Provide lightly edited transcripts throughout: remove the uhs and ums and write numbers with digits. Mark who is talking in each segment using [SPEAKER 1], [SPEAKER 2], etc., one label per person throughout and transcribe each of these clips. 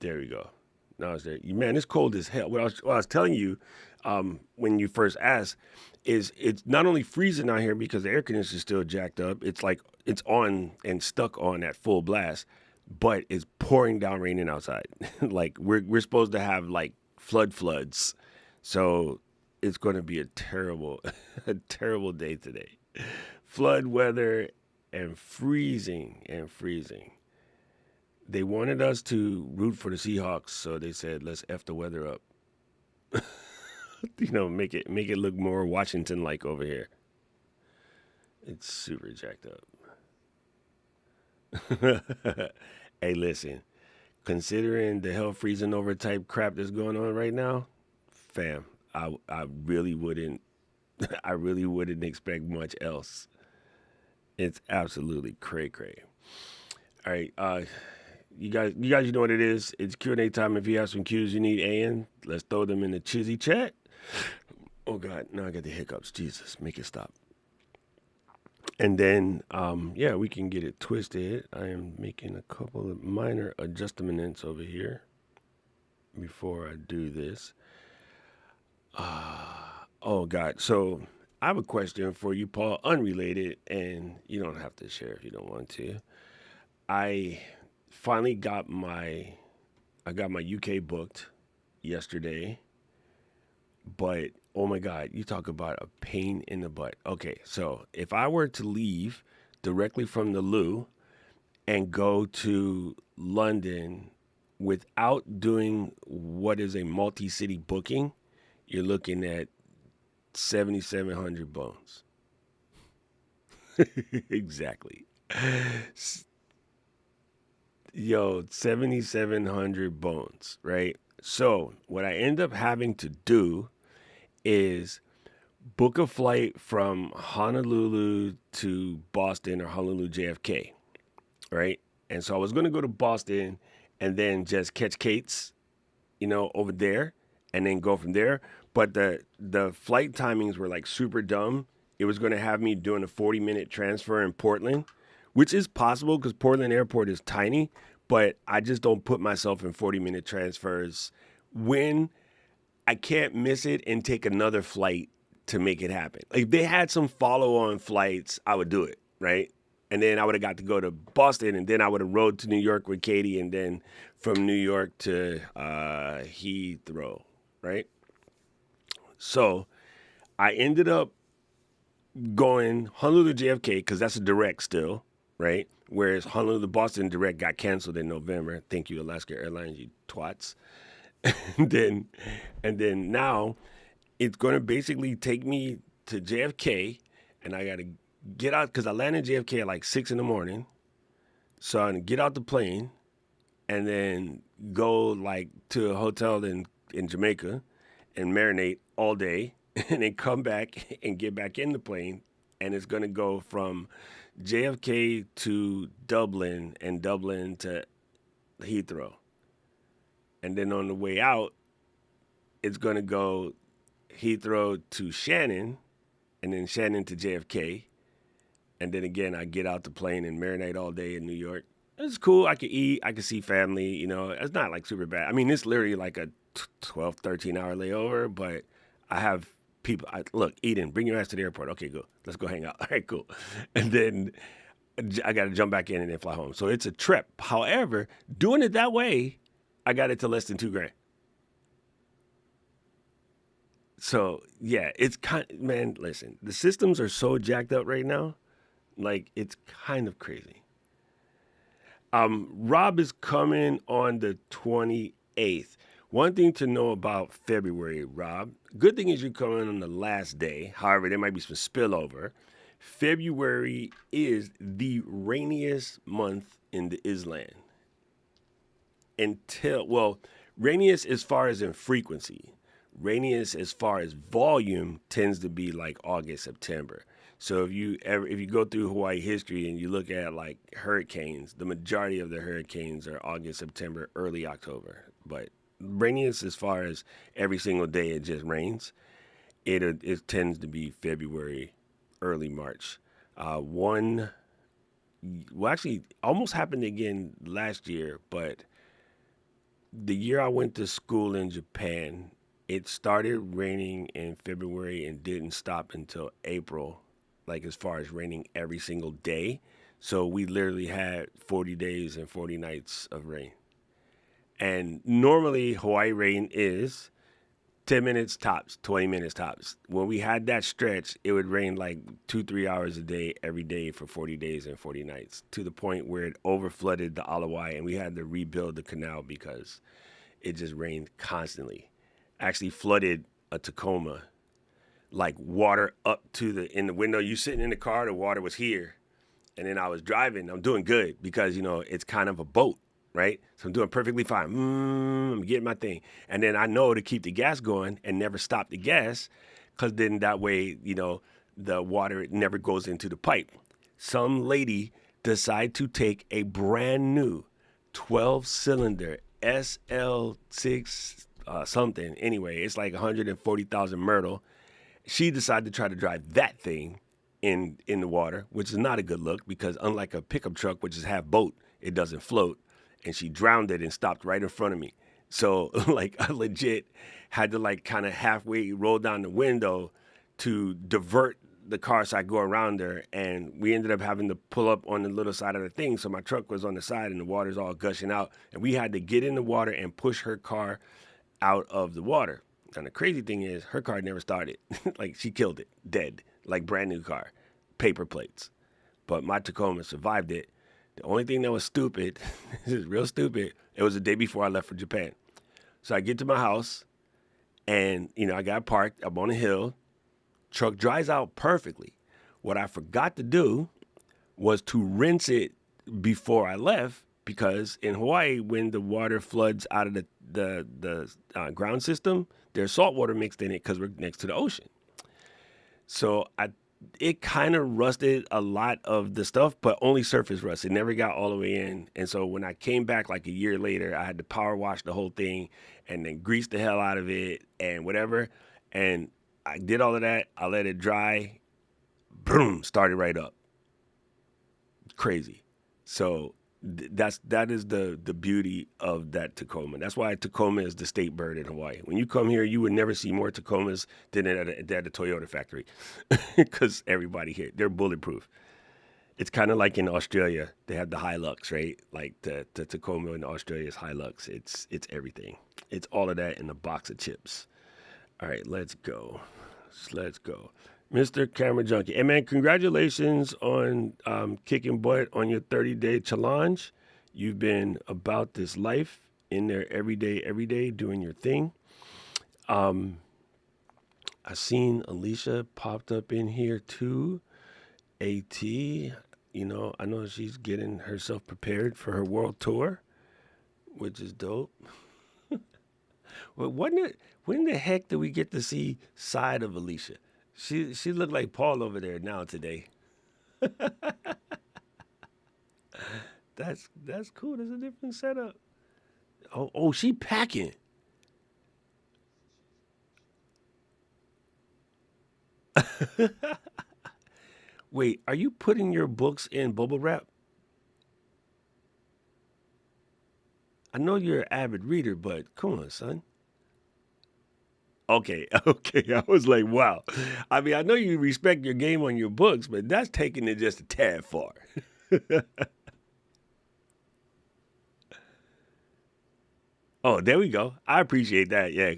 [SPEAKER 1] There we go. Now it's there. Man, it's cold as hell. What I was telling you when you first asked is it's not only freezing out here because the air conditioner is still jacked up. It's like it's on and stuck on at full blast, but it's pouring down raining outside. Like we're supposed to have like floods. So it's going to be a terrible a terrible day today. Flood weather and freezing. They wanted us to root for the Seahawks, so they said let's f the weather up. Make it look more Washington like over here. It's super jacked up. Hey, listen, considering the hell freezing over type crap that's going on right now, fam, I really wouldn't I really wouldn't expect much else. It's absolutely cray cray. All right, you know what it is. It's Q&A time. If you have some cues you need, Ian, let's throw them in the Chizzy chat. Oh God, now I got the hiccups. Jesus, make it stop. And then, yeah, we can get it twisted. I am making a couple of minor adjustments over here before I do this. Oh God, so I have a question for you, Paul, unrelated, and you don't have to share if you don't want to. I finally got my UK booked yesterday, but oh my God, you talk about a pain in the butt. Okay, so if I were to leave directly from the loo and go to London without doing what is a multi-city booking, you're looking at 7,700 bones. Exactly. Yo, 7,700 bones, right? So, what I end up having to do is book a flight from Honolulu to Boston or Honolulu JFK, right? And so I was going to go to Boston and then just catch Kate's, over there and then go from there. But the flight timings were like super dumb. It was going to have me doing a 40-minute transfer in Portland, which is possible because Portland Airport is tiny, but I just don't put myself in 40-minute transfers when I can't miss it and take another flight to make it happen. Like if they had some follow-on flights, I would do it, right? And then I would have got to go to Boston, and then I would have rode to New York with Katie, and then from New York to Heathrow, right? So I ended up going Honolulu to JFK because that's a direct still, right? Whereas Honolulu to Boston direct got canceled in November. Thank you, Alaska Airlines, you twats. and then and then now it's going to basically take me to JFK, and I got to get out because I landed in JFK at like 6 in the morning. So I'm going to get out the plane and then go like to a hotel in Jamaica and marinate all day and then come back and get back in the plane. And it's going to go from JFK to Dublin and Dublin to Heathrow. And then on the way out, it's going to go Heathrow to Shannon and then Shannon to JFK. And then again, I get out the plane and marinate all day in New York. It's cool. I can eat. I can see family. It's not like super bad. I mean, it's literally like a 12, 13-hour layover, but I have people. Look, Eden, bring your ass to the airport. Okay, go. Let's go hang out. All right, cool. And then I got to jump back in and then fly home. So it's a trip. However, doing it that way, I got it to less than $2,000. So yeah, it's man, listen, the systems are so jacked up right now. Like it's kind of crazy. Rob is coming on the 28th. One thing to know about February, Rob, good thing is you're coming on the last day. However, there might be some spillover. February is the rainiest month in the Island. Rainiest as far as in frequency. Rainiest as far as volume tends to be like August, September. So if you go through Hawaii history and you look at like hurricanes, the majority of the hurricanes are August, September, early October. But rainiest as far as every single day it just rains, it tends to be February, early March. Actually, almost happened again last year, but the year I went to school in Japan, it started raining in February and didn't stop until April, like as far as raining every single day. So we literally had 40 days and 40 nights of rain. And normally Hawaii rain is 10 minutes tops, 20 minutes tops. When we had that stretch, it would rain like 2, 3 hours a day every day for 40 days and 40 nights, to the point where it overflooded the Alawai and we had to rebuild the canal because it just rained constantly. Actually flooded a Tacoma, like water up to in the window. You sitting in the car, the water was here. And then I was driving. I'm doing good because, it's kind of a boat, right? So I'm doing perfectly fine. I'm getting my thing. And then I know to keep the gas going and never stop the gas, because then that way, the water never goes into the pipe. Some lady decided to take a brand new 12-cylinder SL6 something. Anyway, it's like 140,000 Myrtle. She decided to try to drive that thing in the water, which is not a good look because unlike a pickup truck, which is half boat, it doesn't float. And she drowned it and stopped right in front of me. So like I legit had to like kind of halfway roll down the window to divert the car so I go around her. And we ended up having to pull up on the little side of the thing. So my truck was on the side and the water's all gushing out. And we had to get in the water and push her car out of the water. And the crazy thing is her car never started. Like she killed it, dead, like brand new car, paper plates. But my Tacoma survived it. The only thing that was stupid, this is real stupid, it was the day before I left for Japan. So I get to my house and, I got parked. I'm on a hill. Truck dries out perfectly. What I forgot to do was to rinse it before I left, because in Hawaii, when the water floods out of the ground system, there's salt water mixed in it because we're next to the ocean. So it kind of rusted a lot of the stuff, but only surface rust. It never got all the way in. And so when I came back like a year later, I had to power wash the whole thing and then grease the hell out of it and whatever. And I did all of that. I let it dry. Boom, started right up. Crazy. So that is the beauty of that Tacoma. That's why Tacoma is the state bird in Hawaii. When you come here, you would never see more Tacomas than at the Toyota factory, because everybody here, they're bulletproof. It's kind of like in Australia, they have the Hilux, right? Like the Tacoma in Australia is Hilux. It's everything. It's all of that in a box of chips. All right, let's go. Let's go. Mr. Camera Junkie. Hey, man, congratulations on kicking butt on your 30-day challenge. You've been about this life, in there every day, doing your thing. I seen Alicia popped up in here too. AT, I know she's getting herself prepared for her world tour, which is dope. Well, when the heck did we get to see side of Alicia? She looked like Paul over there now today. That's cool. That's a different setup. Oh, she packing. Wait, are you putting your books in bubble wrap? I know you're an avid reader, but come on, son. Okay, okay. I was like, wow. I mean, I know you respect your game on your books, but that's taking it just a tad far. Oh, there we go. I appreciate that. Yeah,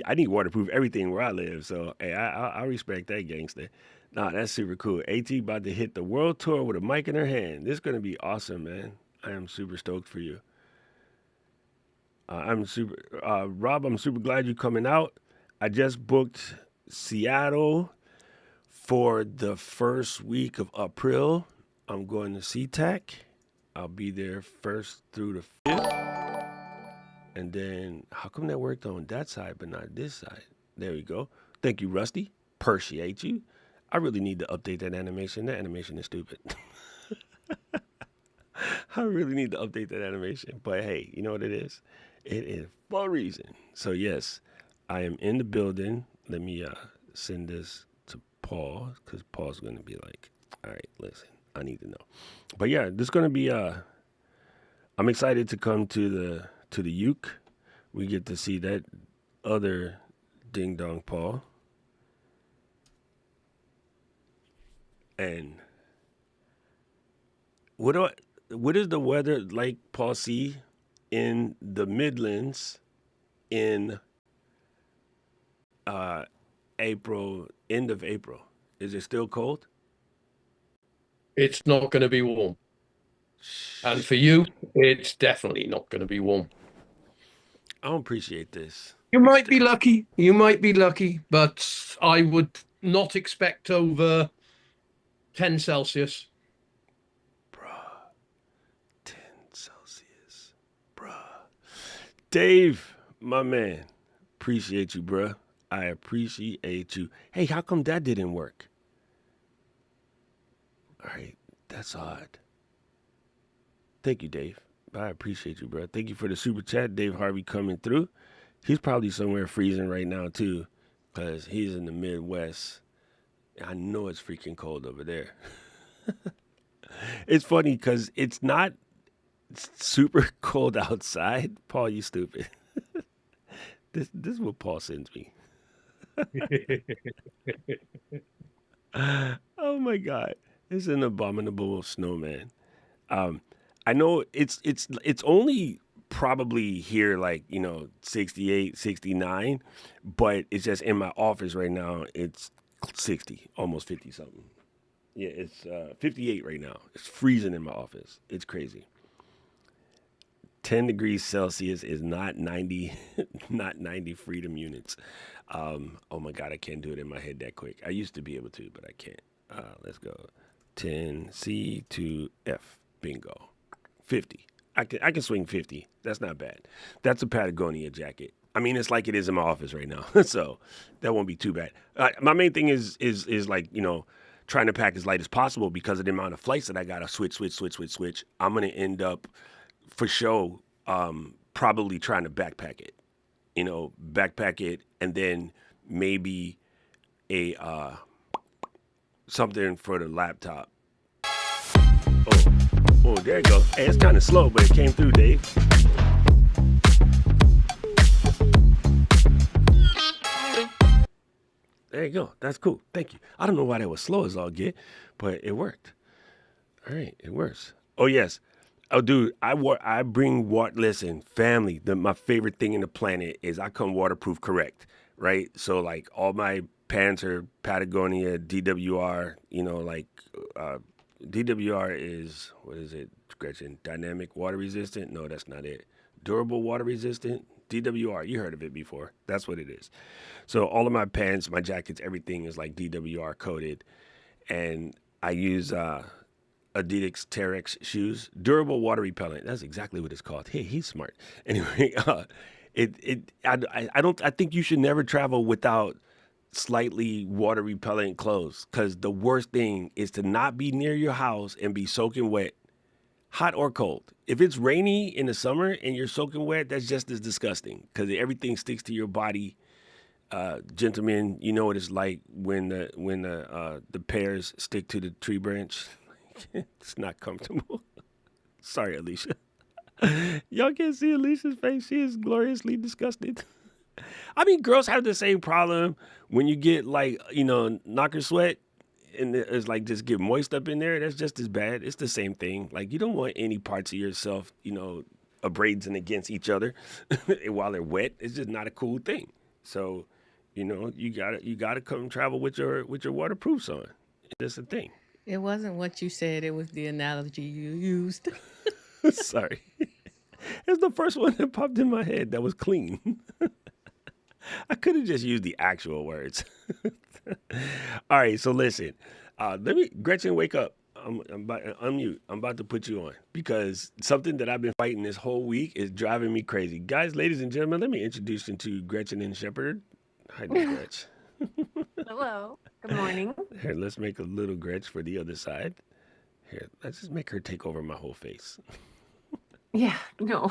[SPEAKER 1] I need waterproof everything where I live, so hey, I respect that, gangster. Nah, that's super cool. At about to hit the world tour with a mic in her hand. This is gonna be awesome, man. I am super stoked for you. I'm super, Rob. I'm super glad you're coming out. I just booked Seattle for the first week of April. I'm going to SeaTac. I'll be there first through the 5th. And then, how come that worked on that side but not this side? There we go. Thank you, Rusty. Appreciate you. I really need to update that animation. That animation is stupid. I really need to update that animation. But hey, you know what it is? It is for a reason. So yes, I am in the building. Let me send this to Paul, because Paul's going to be like, all right, listen, I need to know. But yeah, this is going to be, I'm excited to come to the uke. we get to see that other Ding Dong Paul. And what is the weather like, Paul C, in the Midlands in April, end of April? Is it still cold?
[SPEAKER 2] It's not going to be warm. And for you, it's definitely not going to be warm.
[SPEAKER 1] I don't appreciate this.
[SPEAKER 2] You might be lucky. You might be lucky, but I would not expect over 10 Celsius.
[SPEAKER 1] Bruh, 10 Celsius. Bruh. Dave, my man, appreciate you, bruh. I appreciate you. Hey, how come that didn't work? All right, that's odd. Thank you, Dave. I appreciate you, bro. Thank you for the super chat, Dave Harvey, coming through. He's probably somewhere freezing right now too, because he's in the Midwest. I know it's freaking cold over there. It's funny because it's not super cold outside. Paul, you stupid. This is what Paul sends me. Oh my God, it's an abominable snowman. I know it's only probably here like 68, 69, but it's just in my office right now. It's 60, almost 50 something. Yeah, it's 58 right now. It's freezing in my office. It's crazy. 10 degrees Celsius is not 90, not 90 freedom units. Oh my God, I can't do it in my head that quick. I used to be able to, but I can't. Let's go. 10 C to F. Bingo. 50. I can swing 50. That's not bad. That's a Patagonia jacket. I mean, it's like it is in my office right now, so that won't be too bad. My main thing is like trying to pack as light as possible because of the amount of flights that I gotta switch. I'm gonna end up for sure probably trying to backpack it. Backpack it and then maybe a something for the laptop. Oh, there you go. Hey, it's kind of slow, but it came through, Dave. There you go. That's cool. Thank you. I don't know why that was slow as all get, but it worked. All right, it works. Oh yes. Oh, dude, I bring water. Listen, family. My favorite thing in the planet is I come waterproof correct, right? So like all my pants are Patagonia DWR. DWR is, what is it, Gretchen? Dynamic water resistant? No, that's not it. Durable water resistant? DWR. You heard of it before. That's what it is. So all of my pants, my jackets, everything is like DWR coated. And I use Adidas Terex shoes. Durable water repellent. That's exactly what it's called. Hey, he's smart. Anyway, I think you should never travel without slightly water repellent clothes, because the worst thing is to not be near your house and be soaking wet, hot or cold. If it's rainy in the summer and you're soaking wet, that's just as disgusting because everything sticks to your body. Gentlemen, you know what it's like when the pears stick to the tree branch. It's not comfortable. Sorry, Alicia. Y'all can't see Alicia's face. She is gloriously disgusted. I mean, girls have the same problem when you get knocker sweat and it's like just get moist up in there. That's just as bad. It's the same thing. Like you don't want any parts of yourself, abrading against each other while they're wet. It's just not a cool thing. So, you gotta come travel with your waterproofs on. That's the thing.
[SPEAKER 3] It wasn't what you said, it was the analogy you used.
[SPEAKER 1] Sorry. It's the first one that popped in my head that was clean. I could have just used the actual words. All right, so listen. Gretchen, wake up. I'm about to unmute. I'm about to put you on because something that I've been fighting this whole week is driving me crazy. Guys, ladies and gentlemen, let me introduce you to Gretchen and Shepherd. Hi there, Gretch.
[SPEAKER 4] Hello. Good morning.
[SPEAKER 1] Here, let's make a little Gretch for the other side. Here, let's just make her take over my whole face.
[SPEAKER 4] Yeah, no.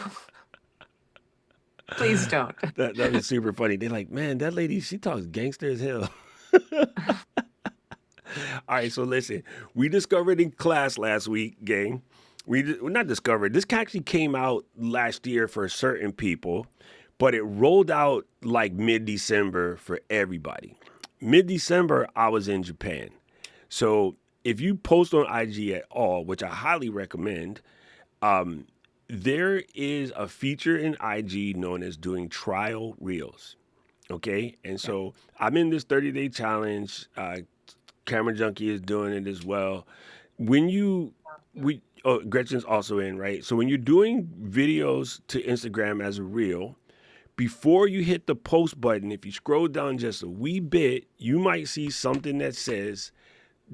[SPEAKER 4] Please don't.
[SPEAKER 1] That was super funny. They're like, man, that lady, she talks gangster as hell. All right, so listen, we discovered in class last week, gang. Not discovered. This actually came out last year for certain people, but it rolled out like mid-December for everybody. Mid-December, I was in Japan. So if you post on IG at all, which I highly recommend, there is a feature in IG known as doing trial reels. Okay. And so I'm in this 30-day challenge. Camera Junkie is doing it as well. Gretchen's also in, right? So when you're doing videos to Instagram as a reel, before you hit the post button, if you scroll down just a wee bit, you might see something that says,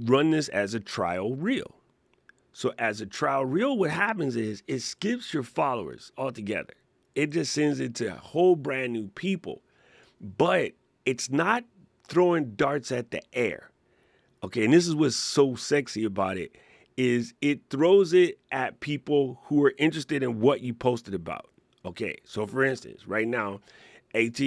[SPEAKER 1] run this as a trial reel. So as a trial reel, what happens is it skips your followers altogether. It just sends it to whole brand new people. But it's not throwing darts at the air. Okay, and this is what's so sexy about it, is it throws it at people who are interested in what you posted about. Okay, so for instance, right now, AT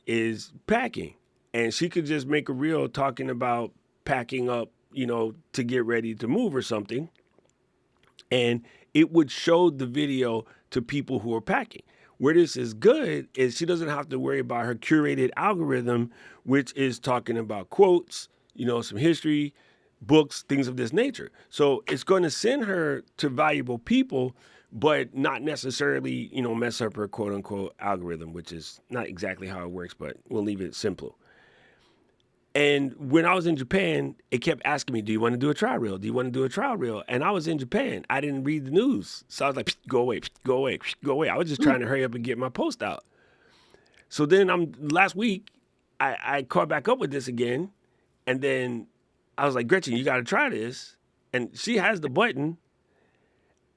[SPEAKER 1] is packing, and she could just make a reel talking about packing up, to get ready to move or something, and it would show the video to people who are packing. Where this is good is she doesn't have to worry about her curated algorithm, which is talking about quotes, some history, books, things of this nature. So it's going to send her to valuable people, but not necessarily, mess up her quote unquote algorithm, which is not exactly how it works, but we'll leave it simple. And when I was in Japan, it kept asking me, do you want to do a trial reel? Do you want to do a trial reel? And I was in Japan. I didn't read the news. So I was like, go away, go away, go away. I was just trying to hurry up and get my post out. So then last week, I caught back up with this again. And then I was like, Gretchen, you got to try this. And she has the button.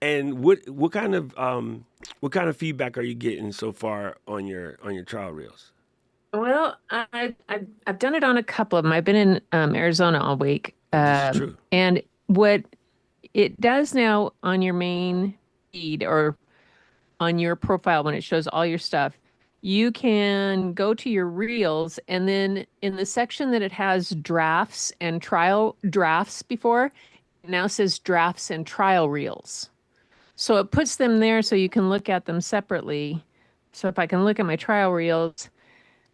[SPEAKER 1] And what kind of feedback are you getting so far on your trial reels?
[SPEAKER 4] Well, I've done it on a couple of them. I've been in Arizona all week.
[SPEAKER 1] This is true.
[SPEAKER 4] And what it does now on your main feed or on your profile when it shows all your stuff, you can go to your reels, and then in the section that it has drafts and trial drafts before, it now says drafts and trial reels. So it puts them there so you can look at them separately. So if I can look at my trial reels,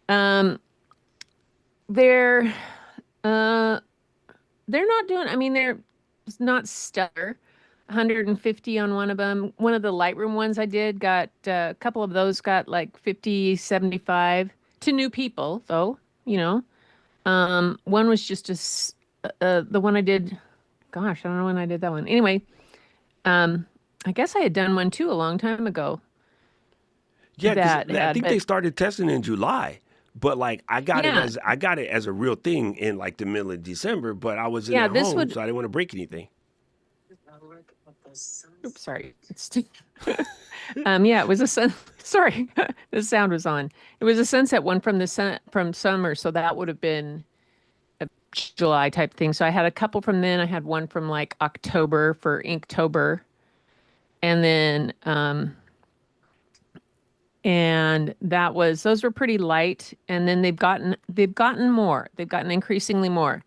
[SPEAKER 4] they're not doing, they're not stellar. 150 on one of them. One of the Lightroom ones I did got, a couple of those got like 50, 75 to new people though, one was just the one I did, gosh, I don't know when I did that one. Anyway, I guess I had done one too a long time ago.
[SPEAKER 1] Yeah, I think they started testing in July. But I got it as a real thing in like the middle of December, but I was in at home, so I didn't want to break anything.
[SPEAKER 4] Oops, sorry. It was a sorry, the sound was on. It was a sunset one from summer, so that would have been a July type thing. So I had a couple from then. I had one from like October for Inktober, and then and those were pretty light. And then they've gotten more. They've gotten increasingly more.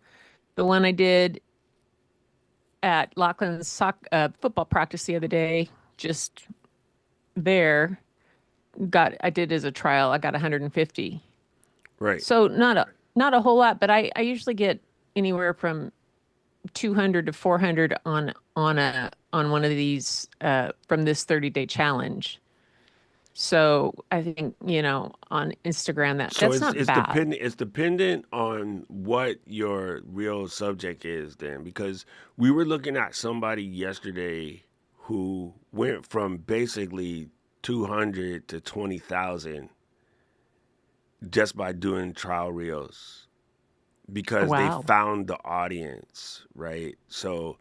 [SPEAKER 4] The one I did at Lachlan's football practice the other day, just there, I did as a trial. I got 150.
[SPEAKER 1] Right.
[SPEAKER 4] So not a whole lot, but I usually get anywhere from 200 to 400 on one of these from this 30-day challenge. So I think, on Instagram, that's not bad.
[SPEAKER 1] It's dependent on what your real subject is then, because we were looking at somebody yesterday who went from basically 200 to 20,000 just by doing trial reels because they found the audience, right? So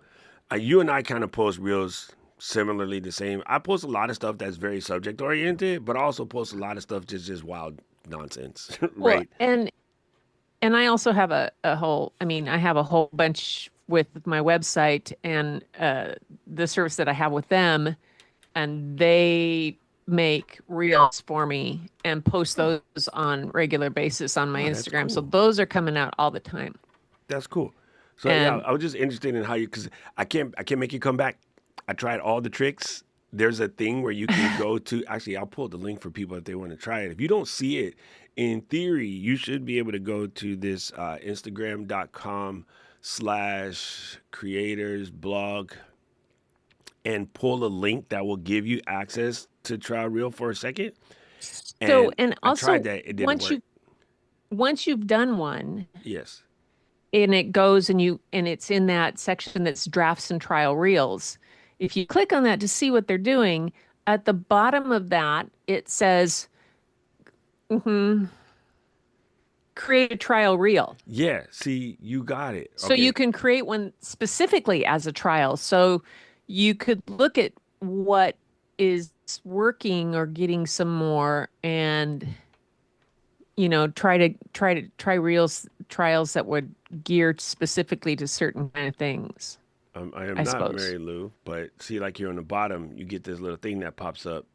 [SPEAKER 1] you and I kind of post reels similarly the same. I post a lot of stuff that's very subject oriented, but I also post a lot of stuff just wild nonsense, right?
[SPEAKER 4] Well, and I also have I have a whole bunch with my website and the service that I have with them, and they make reels for me and post those on regular basis on my Instagram. Cool. So those are coming out all the time.
[SPEAKER 1] That's cool. So I was just interested in how because I can't make you come back. I tried all the tricks there's a thing where you can go to. Actually, I'll pull the link for people if they want to try it. If you don't see it, in theory, you should be able to go to this Instagram.com/creators blog and pull a link that will give you access to Trial Reel for a second.
[SPEAKER 4] So, and
[SPEAKER 1] I
[SPEAKER 4] also,
[SPEAKER 1] tried that. It didn't work.
[SPEAKER 4] once you've done one,
[SPEAKER 1] Yes.
[SPEAKER 4] and it goes and it's in that section that's drafts and trial reels. If you click on that to see what they're doing, at the bottom of that, it says, create a trial reel.
[SPEAKER 1] Yeah. See, you got it.
[SPEAKER 4] So
[SPEAKER 1] Okay.
[SPEAKER 4] you can create one specifically as a trial. So you could look at what is working or getting some more and try trials that would gear specifically to certain kind of things.
[SPEAKER 1] I am
[SPEAKER 4] I
[SPEAKER 1] not
[SPEAKER 4] suppose.
[SPEAKER 1] Mary Lou, but see, like here on the bottom, you get this little thing that pops up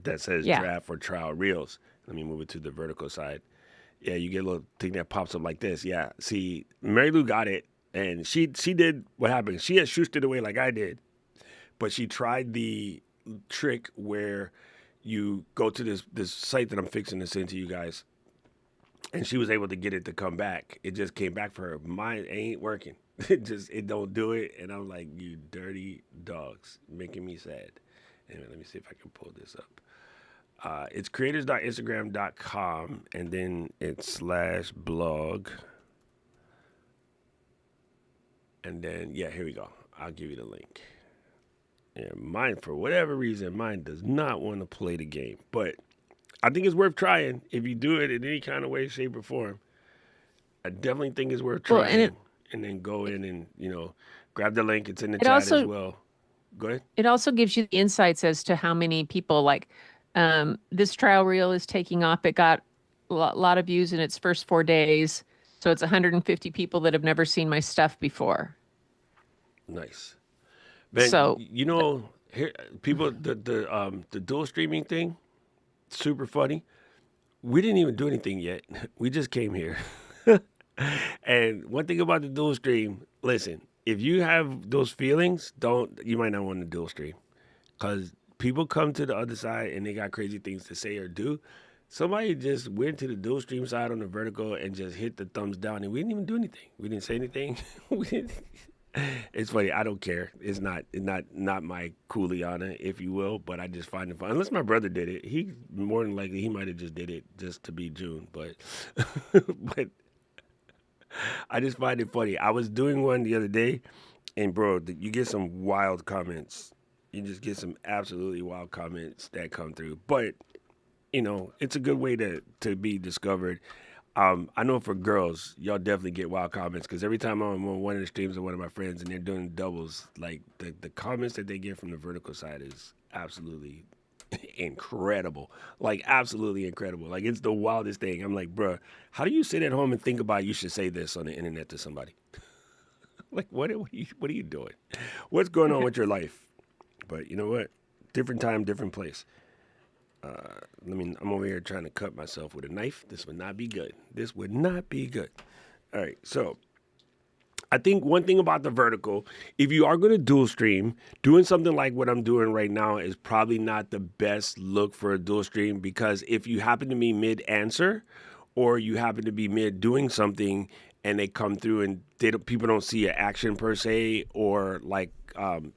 [SPEAKER 1] that says
[SPEAKER 4] Yeah.
[SPEAKER 1] draft or trial reels. Let me move it to the vertical side. Yeah, you get a little thing that pops up like this. Yeah, see, Mary Lou got it, and she did what happened. She had shooshed it away like I did, but she tried the trick where you go to this site that I'm fixing to send to you guys, and she was able to get it to come back. It just came back for her. Mine ain't working. It don't do it, and I'm like, you dirty dogs, making me sad. Anyway, let me see if I can pull this up. It's creators.instagram.com, and then it's /blog. And then, yeah, here we go. I'll give you the link. And mine, for whatever reason, mine does not want to play the game. But I think it's worth trying if you do it in any kind of way, shape, or form. I definitely think it's worth
[SPEAKER 4] Well,
[SPEAKER 1] trying. And then go in and, grab the link. It's in the chat as well. Go ahead.
[SPEAKER 4] It also gives you the insights as to how many people, this trial reel is taking off. It got a lot of views in its first 4 days. So it's 150 people that have never seen my stuff before.
[SPEAKER 1] Nice. Man,
[SPEAKER 4] So
[SPEAKER 1] here people the dual streaming thing, super funny. We didn't even do anything yet. We just came here. And one thing about the dual stream, listen, if you have those feelings, you might not want to dual stream, because people come to the other side and they got crazy things to say or do. Somebody just went to the dual stream side on the vertical and just hit the thumbs down, and we didn't even do anything. We didn't say anything. It's funny. I don't care. It's not my Cooliana, if you will, but I just find it fun. Unless my brother did it, he more than likely he might have just did it just to be June, but but I just find it funny. I was doing one the other day, and bro, you get some wild comments. You just get some absolutely wild comments that come through. But it's a good way to be discovered. I know for girls, y'all definitely get wild comments, because every time I'm on one of the streams of one of my friends and they're doing doubles, like the comments that they get from the vertical side is absolutely incredible. Like, absolutely incredible. Like, it's the wildest thing. I'm like, bruh, how do you sit at home and think about you should say this on the internet to somebody? Like, what are you doing? What's going on with your life? But you know what? Different time, different place. I'm over here trying to cut myself with a knife. This would not be good. This would not be good. All right, so I think one thing about the vertical, if you are going to dual stream, doing something like what I'm doing right now is probably not the best look for a dual stream, because if you happen to be mid-answer or you happen to be mid-doing something and they come through and people don't see an action per se, or like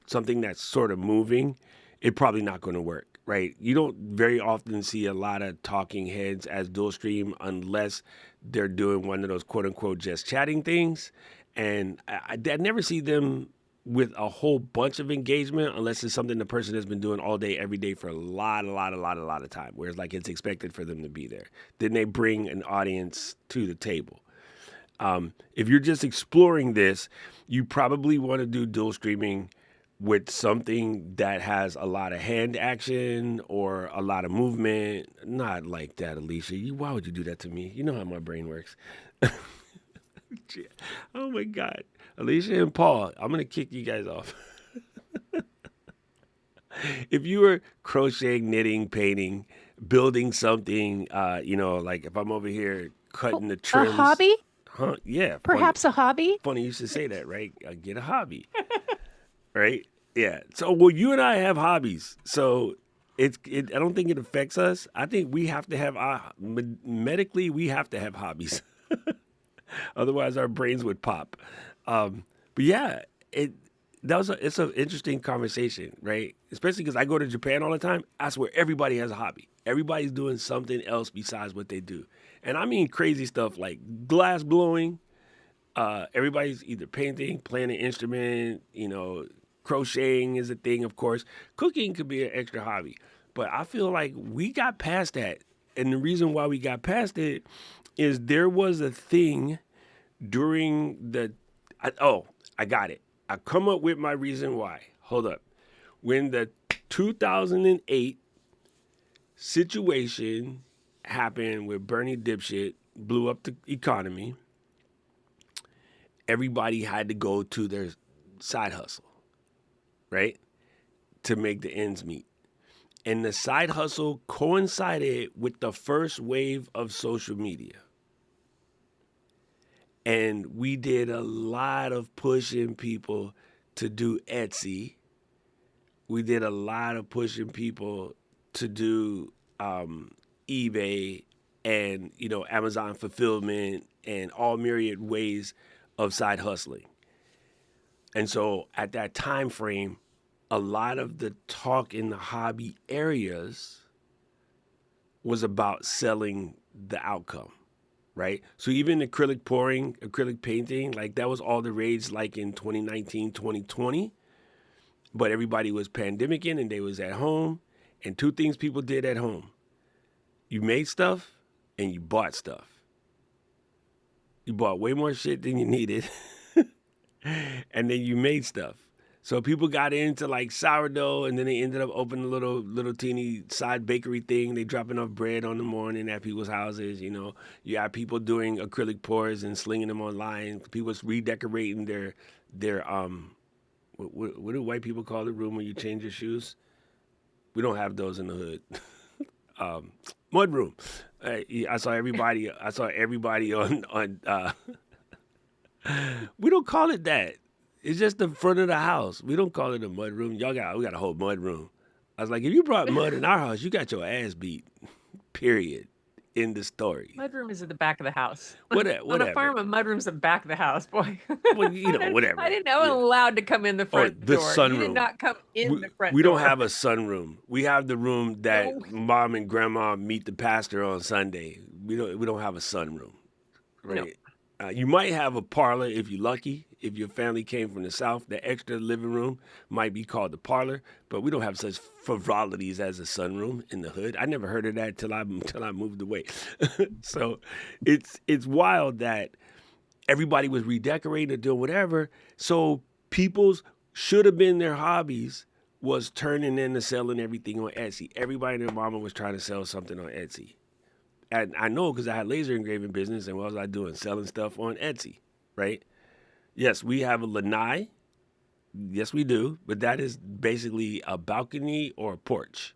[SPEAKER 1] something that's sort of moving, it's probably not going to work. Right, you don't very often see a lot of talking heads as dual stream unless they're doing one of those quote unquote just chatting things, and I never see them with a whole bunch of engagement unless it's something the person has been doing all day, every day for a lot of time. Whereas like it's expected for them to be there. Then they bring an audience to the table. If you're just exploring this, you probably want to do dual streaming with something that has a lot of hand action or a lot of movement. Not like that, Alicia. Why would you do that to me? You know how my brain works. Oh my God. Alicia and Paul, I'm going to kick you guys off. If you were crocheting, knitting, painting, building something, like if I'm over here cutting the trims.
[SPEAKER 4] A hobby?
[SPEAKER 1] Huh? Yeah.
[SPEAKER 4] Perhaps
[SPEAKER 1] funny.
[SPEAKER 4] a hobby?
[SPEAKER 1] Funny you should say that, right? Get a hobby. Right? Yeah. So, well, you and I have hobbies, so I don't think it affects us. I think we have to have medically we have to have hobbies, otherwise our brains would pop. But yeah, it's an interesting conversation, right? Especially because I go to Japan all the time. I swear everybody has a hobby. Everybody's doing something else besides what they do, and I mean crazy stuff like glass blowing. Everybody's either painting, playing an instrument, crocheting is a thing, of course. Cooking could be an extra hobby. But I feel like we got past that. And the reason why we got past it is there was a thing during I got it. I come up with my reason why. Hold up. When the 2008 situation happened where Bernie dipshit blew up the economy, everybody had to go to their side hustle, right? To make the ends meet. And the side hustle coincided with the first wave of social media. And we did a lot of pushing people to do Etsy. We did a lot of pushing people to do eBay and, Amazon fulfillment and all myriad ways of side hustling. And so at that time frame, a lot of the talk in the hobby areas was about selling the outcome, right? So even acrylic pouring, acrylic painting, like that was all the rage like in 2019, 2020. But everybody was pandemicing and they was at home. And two things people did at home. You made stuff and you bought stuff. You bought way more shit than you needed. And then you made stuff. So people got into like sourdough, and then they ended up opening a little teeny side bakery thing. They dropping off bread on the morning at people's houses. You got people doing acrylic pours and slinging them online. People redecorating their what do white people call the room when you change your shoes? We don't have those in the hood. Mud room. I saw everybody. On. We don't call it that. It's just the front of the house. We don't call it a mud room. We got a whole mud room. I was like, if you brought mud in our house, you got your ass beat. Period. In the story.
[SPEAKER 4] Mudroom is at the back of the house.
[SPEAKER 1] Whatever.
[SPEAKER 4] On a farm, a mudroom's at the back of the house, boy.
[SPEAKER 1] Well, whatever.
[SPEAKER 4] I didn't know I was allowed to come in the front
[SPEAKER 1] the
[SPEAKER 4] door.
[SPEAKER 1] sunroom.
[SPEAKER 4] You did not come in the front door.
[SPEAKER 1] We don't have a sunroom. We have the room that mom and grandma meet the pastor on Sunday. We don't have a sunroom, right? No. You might have a parlor if you're lucky. If your family came from the South, the extra living room might be called the parlor, but we don't have such frivolities as a sunroom in the hood. I never heard of that till I moved away. So it's wild that everybody was redecorating or doing whatever. So people's should have been their hobbies was turning into selling everything on Etsy. Everybody and their mama was trying to sell something on Etsy. And I know because I had laser engraving business, and what was I doing? Selling stuff on Etsy, right? Yes, we have a lanai. Yes, we do. But that is basically a balcony or a porch,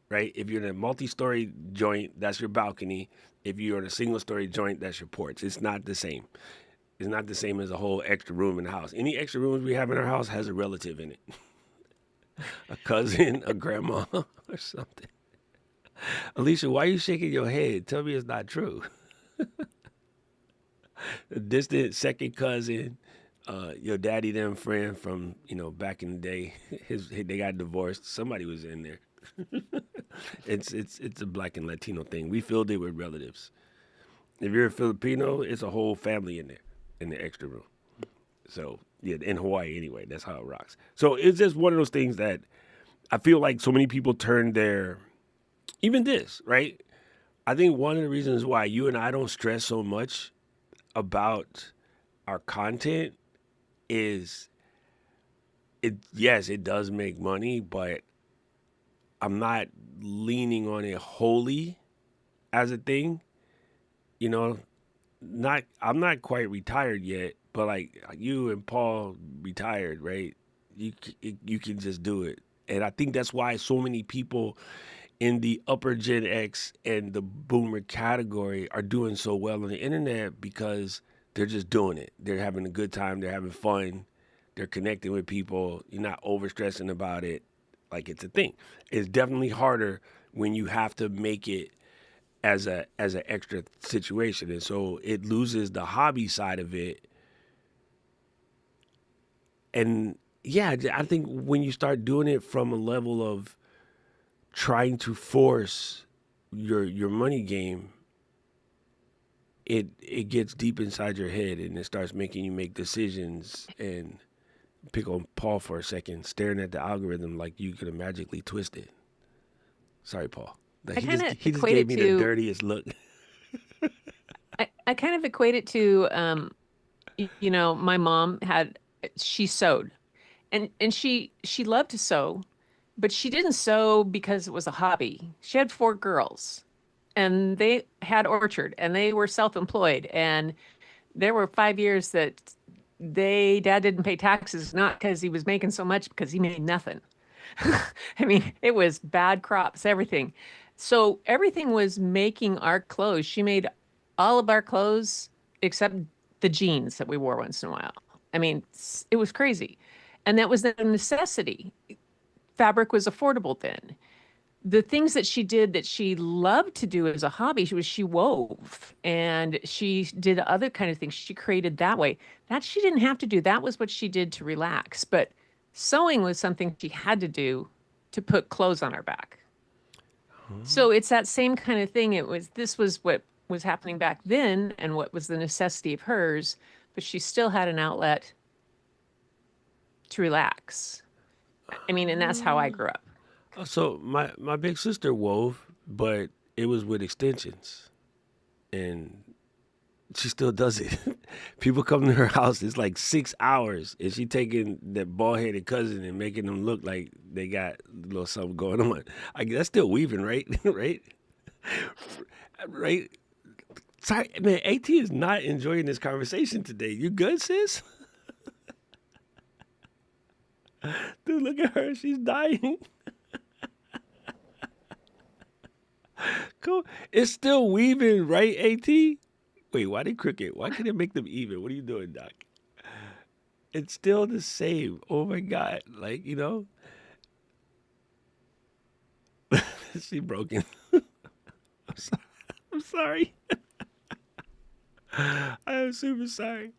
[SPEAKER 1] right? If you're in a multi-story joint, that's your balcony. If you're in a single-story joint, that's your porch. It's not the same. It's not the same as a whole extra room in the house. Any extra rooms we have in our house has a relative in it. A cousin, a grandma, or something. Alicia, why are you shaking your head? Tell me it's not true. A distant second cousin, your daddy them friend from, back in the day. They got divorced. Somebody was in there. It's a black and Latino thing. We filled it with relatives. If you're a Filipino, it's a whole family in there, in the extra room. So, yeah, in Hawaii anyway, that's how it rocks. So it's just one of those things that I feel like so many people turn even this, right? I think one of the reasons why you and I don't stress so much about our content is it does make money, but I'm not leaning on it wholly as a thing. I'm not quite retired yet, but like you and Paul retired, right? You can just do it. And I think that's why so many people in the upper Gen X and the boomer category are doing so well on the internet, because they're just doing it. They're having a good time. They're having fun. They're connecting with people. You're not overstressing about it. Like it's a thing. It's definitely harder when you have to make it as an extra situation, and so it loses the hobby side of it. And yeah, I think when you start doing it from a level of trying to force your money game, it gets deep inside your head and it starts making you make decisions. And pick on Paul for a second, staring at the algorithm like you could magically twist it. Sorry, Paul. Like,
[SPEAKER 4] I kind of
[SPEAKER 1] he just
[SPEAKER 4] equate
[SPEAKER 1] gave
[SPEAKER 4] it
[SPEAKER 1] me
[SPEAKER 4] to.
[SPEAKER 1] the dirtiest look.
[SPEAKER 4] I kind of equate it to, my mom she sewed, and she loved to sew, but she didn't sew because it was a hobby. She had 4 girls, and they had orchard, and they were self-employed, and there were 5 years that dad didn't pay taxes, not because he was making so much, because he made nothing. I mean, it was bad crops, everything. So everything was making our clothes. She made all of our clothes except the jeans that we wore once in a while. I mean, it was crazy. And that was a necessity. Fabric was affordable then. The things that she did that she loved to do as a hobby, she wove and she did other kind of things. She created that way. That she didn't have to do. That was what she did to relax. But sewing was something she had to do to put clothes on her back. So it's that same kind of thing. This was what was happening back then and what was the necessity of hers, but she still had an outlet to relax. I mean, and that's how I grew up.
[SPEAKER 1] So my big sister wove, but it was with extensions, and she still does it. People come to her house, it's like 6 hours, and she taking that bald-headed cousin and making them look like they got a little something going on. That's still weaving, right? right? Right? Sorry, man, AT is not enjoying this conversation today. You good, sis? Dude, look at her. She's dying. Cool. It's still weaving, right, AT? Wait, why they crooked? Why can't it make them even? What are you doing, Doc? It's still the same. Oh my God. Like, she broken. I'm sorry. I am super sorry.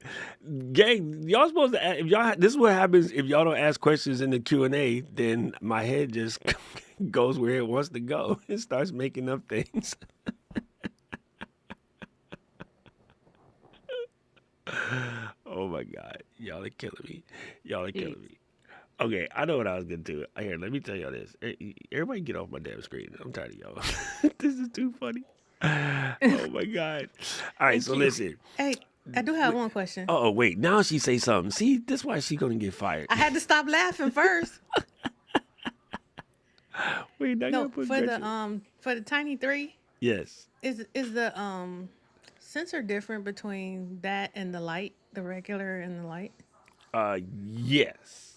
[SPEAKER 1] Gang, y'all supposed to ask, this is what happens if y'all don't ask questions in the Q&A, then my head just goes where it wants to go. It starts making up things. Oh my God. Y'all are killing me. Y'all are killing me. Okay, I know what I was going to do. Here, let me tell y'all this. Everybody get off my damn screen. I'm tired of y'all. This is too funny. Oh my God. All right, so listen.
[SPEAKER 3] Hey, I do have one question.
[SPEAKER 1] Oh, wait. Now she say something. See, this is why she going to get fired.
[SPEAKER 3] I had to stop laughing first.
[SPEAKER 1] Wait, now
[SPEAKER 3] No,
[SPEAKER 1] you put
[SPEAKER 3] for the Tiny 3,
[SPEAKER 1] yes.
[SPEAKER 3] is the sensor different between that and the light, the regular and the light?
[SPEAKER 1] Yes.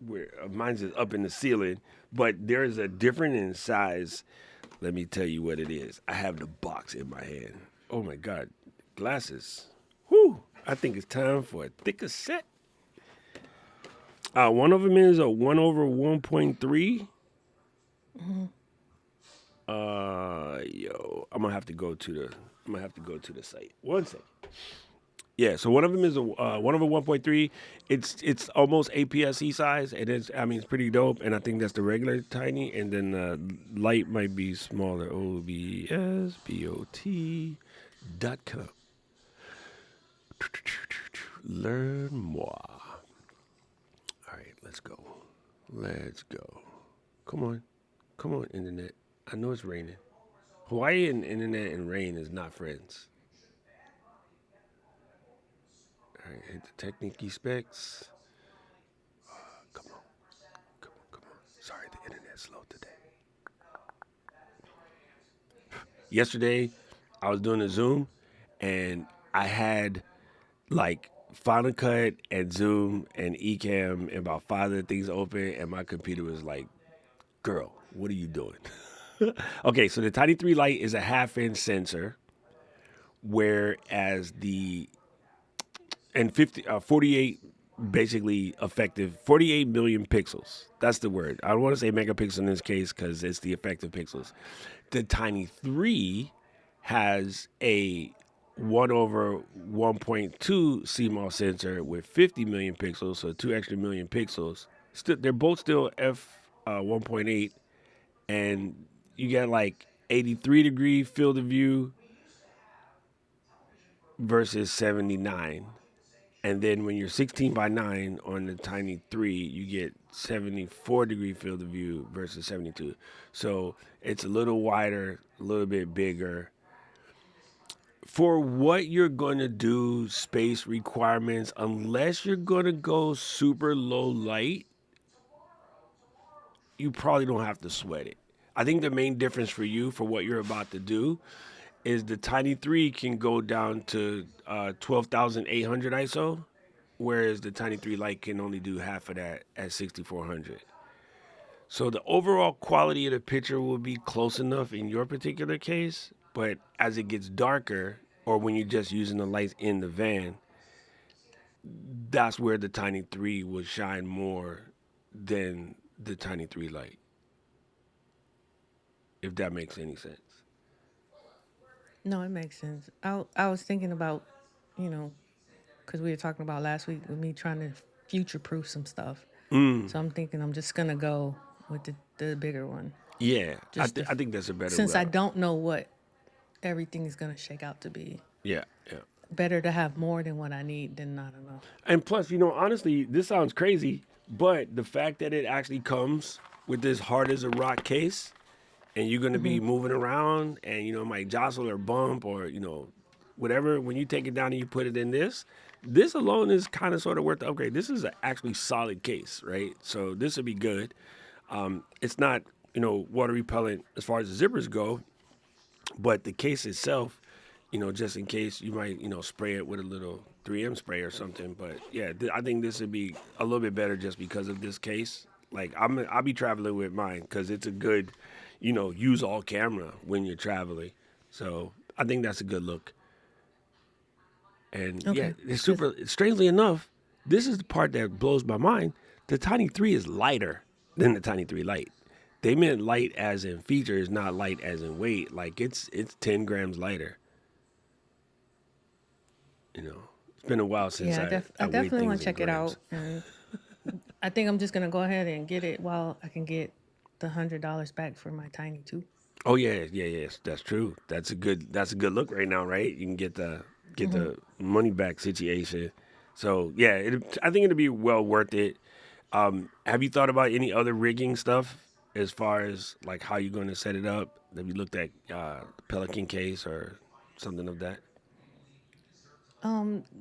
[SPEAKER 1] Where mine's is up in the ceiling, but there's a difference in size. Let me tell you what it is. I have the box in my hand. Oh my God, glasses. Whew. I think it's time for a thicker set. One of them is a 1/1.3.
[SPEAKER 3] Mm-hmm.
[SPEAKER 1] I'm gonna have to go to the site. One second. Yeah, so one of them is a 1/1.3. It's almost APS-C size, and it's pretty dope. And I think that's the regular tiny, and then light might be smaller. OBSBOT.com. Learn more. All right, let's go. Come on, internet. I know it's raining. Hawaii and internet and rain is not friends. All right, hit the Technique specs. Come on. Sorry, the internet's slow today. Yesterday, I was doing a Zoom, and I had like Final Cut and Zoom and Ecamm and about 5 other things open, and my computer was like, "Girl, what are you doing?" Okay, so the Tiny 3 Lite is a 1/2-inch sensor, whereas the 48 basically effective 48 million pixels. That's the word. I don't want to say megapixel in this case because it's the effective pixels. The Tiny 3 has a 1 over 1.2 CMOS sensor with 50 million pixels, so 2 extra million pixels. They're both still f 1.8, and you get like 83-degree field of view versus 79. And then when you're 16 by 9 on the Tiny 3, you get 74-degree field of view versus 72. So it's a little wider, a little bit bigger. For what you're going to do, space requirements, unless you're going to go super low light, you probably don't have to sweat it. I think the main difference for you for what you're about to do is the Tiny 3 can go down to 12,800 ISO, whereas the Tiny 3 Lite can only do half of that at 6,400. So the overall quality of the picture will be close enough in your particular case, but as it gets darker, or when you're just using the lights in the van, that's where the Tiny 3 will shine more than the Tiny 3 Lite, if that makes any sense.
[SPEAKER 3] No, it makes sense. I was thinking about, you know, because we were talking about last week with me trying to future proof some stuff. So I'm thinking I'm just gonna go with the bigger one.
[SPEAKER 1] Yeah,
[SPEAKER 3] Just
[SPEAKER 1] I think that's a better
[SPEAKER 3] since I
[SPEAKER 1] route.
[SPEAKER 3] don't know what everything is gonna shake out to be.
[SPEAKER 1] Yeah, yeah.
[SPEAKER 3] Better to have more than what I need than not enough.
[SPEAKER 1] And plus, honestly, this sounds crazy, but the fact that it actually comes with this hard as a rock case, and you're going to be moving around, and it might jostle or bump or whatever. When you take it down and you put it in this alone is kind of sort of worth the upgrade. This is an actually solid case, right? So this would be good. It's not water repellent as far as the zippers go, but the case itself, just in case you might, spray it with a little 3M spray or something. But yeah, I think this would be a little bit better just because of this case. Like I'll be traveling with mine because it's a good, use all camera when you're traveling. So I think that's a good look. And yeah,
[SPEAKER 3] Okay.
[SPEAKER 1] it's super. Strangely enough, this is the part that blows my mind. The Tiny 3 is lighter than the Tiny 3 Lite. They meant light as in features, not light as in weight. Like it's 10 grams lighter. It's been a while since
[SPEAKER 3] Yeah, I
[SPEAKER 1] I weighed
[SPEAKER 3] definitely want
[SPEAKER 1] things
[SPEAKER 3] to
[SPEAKER 1] in
[SPEAKER 3] check it
[SPEAKER 1] grams.
[SPEAKER 3] out, and I think I'm just gonna go ahead and get it while I can get the $100 back for my Tiny too.
[SPEAKER 1] Oh yeah, yes, that's true. That's a good look right now, right? You can get the money back situation. So yeah, I think it'll be well worth it. Have you thought about any other rigging stuff as far as like how you're going to set it up? Have you looked at Pelican case or something of that?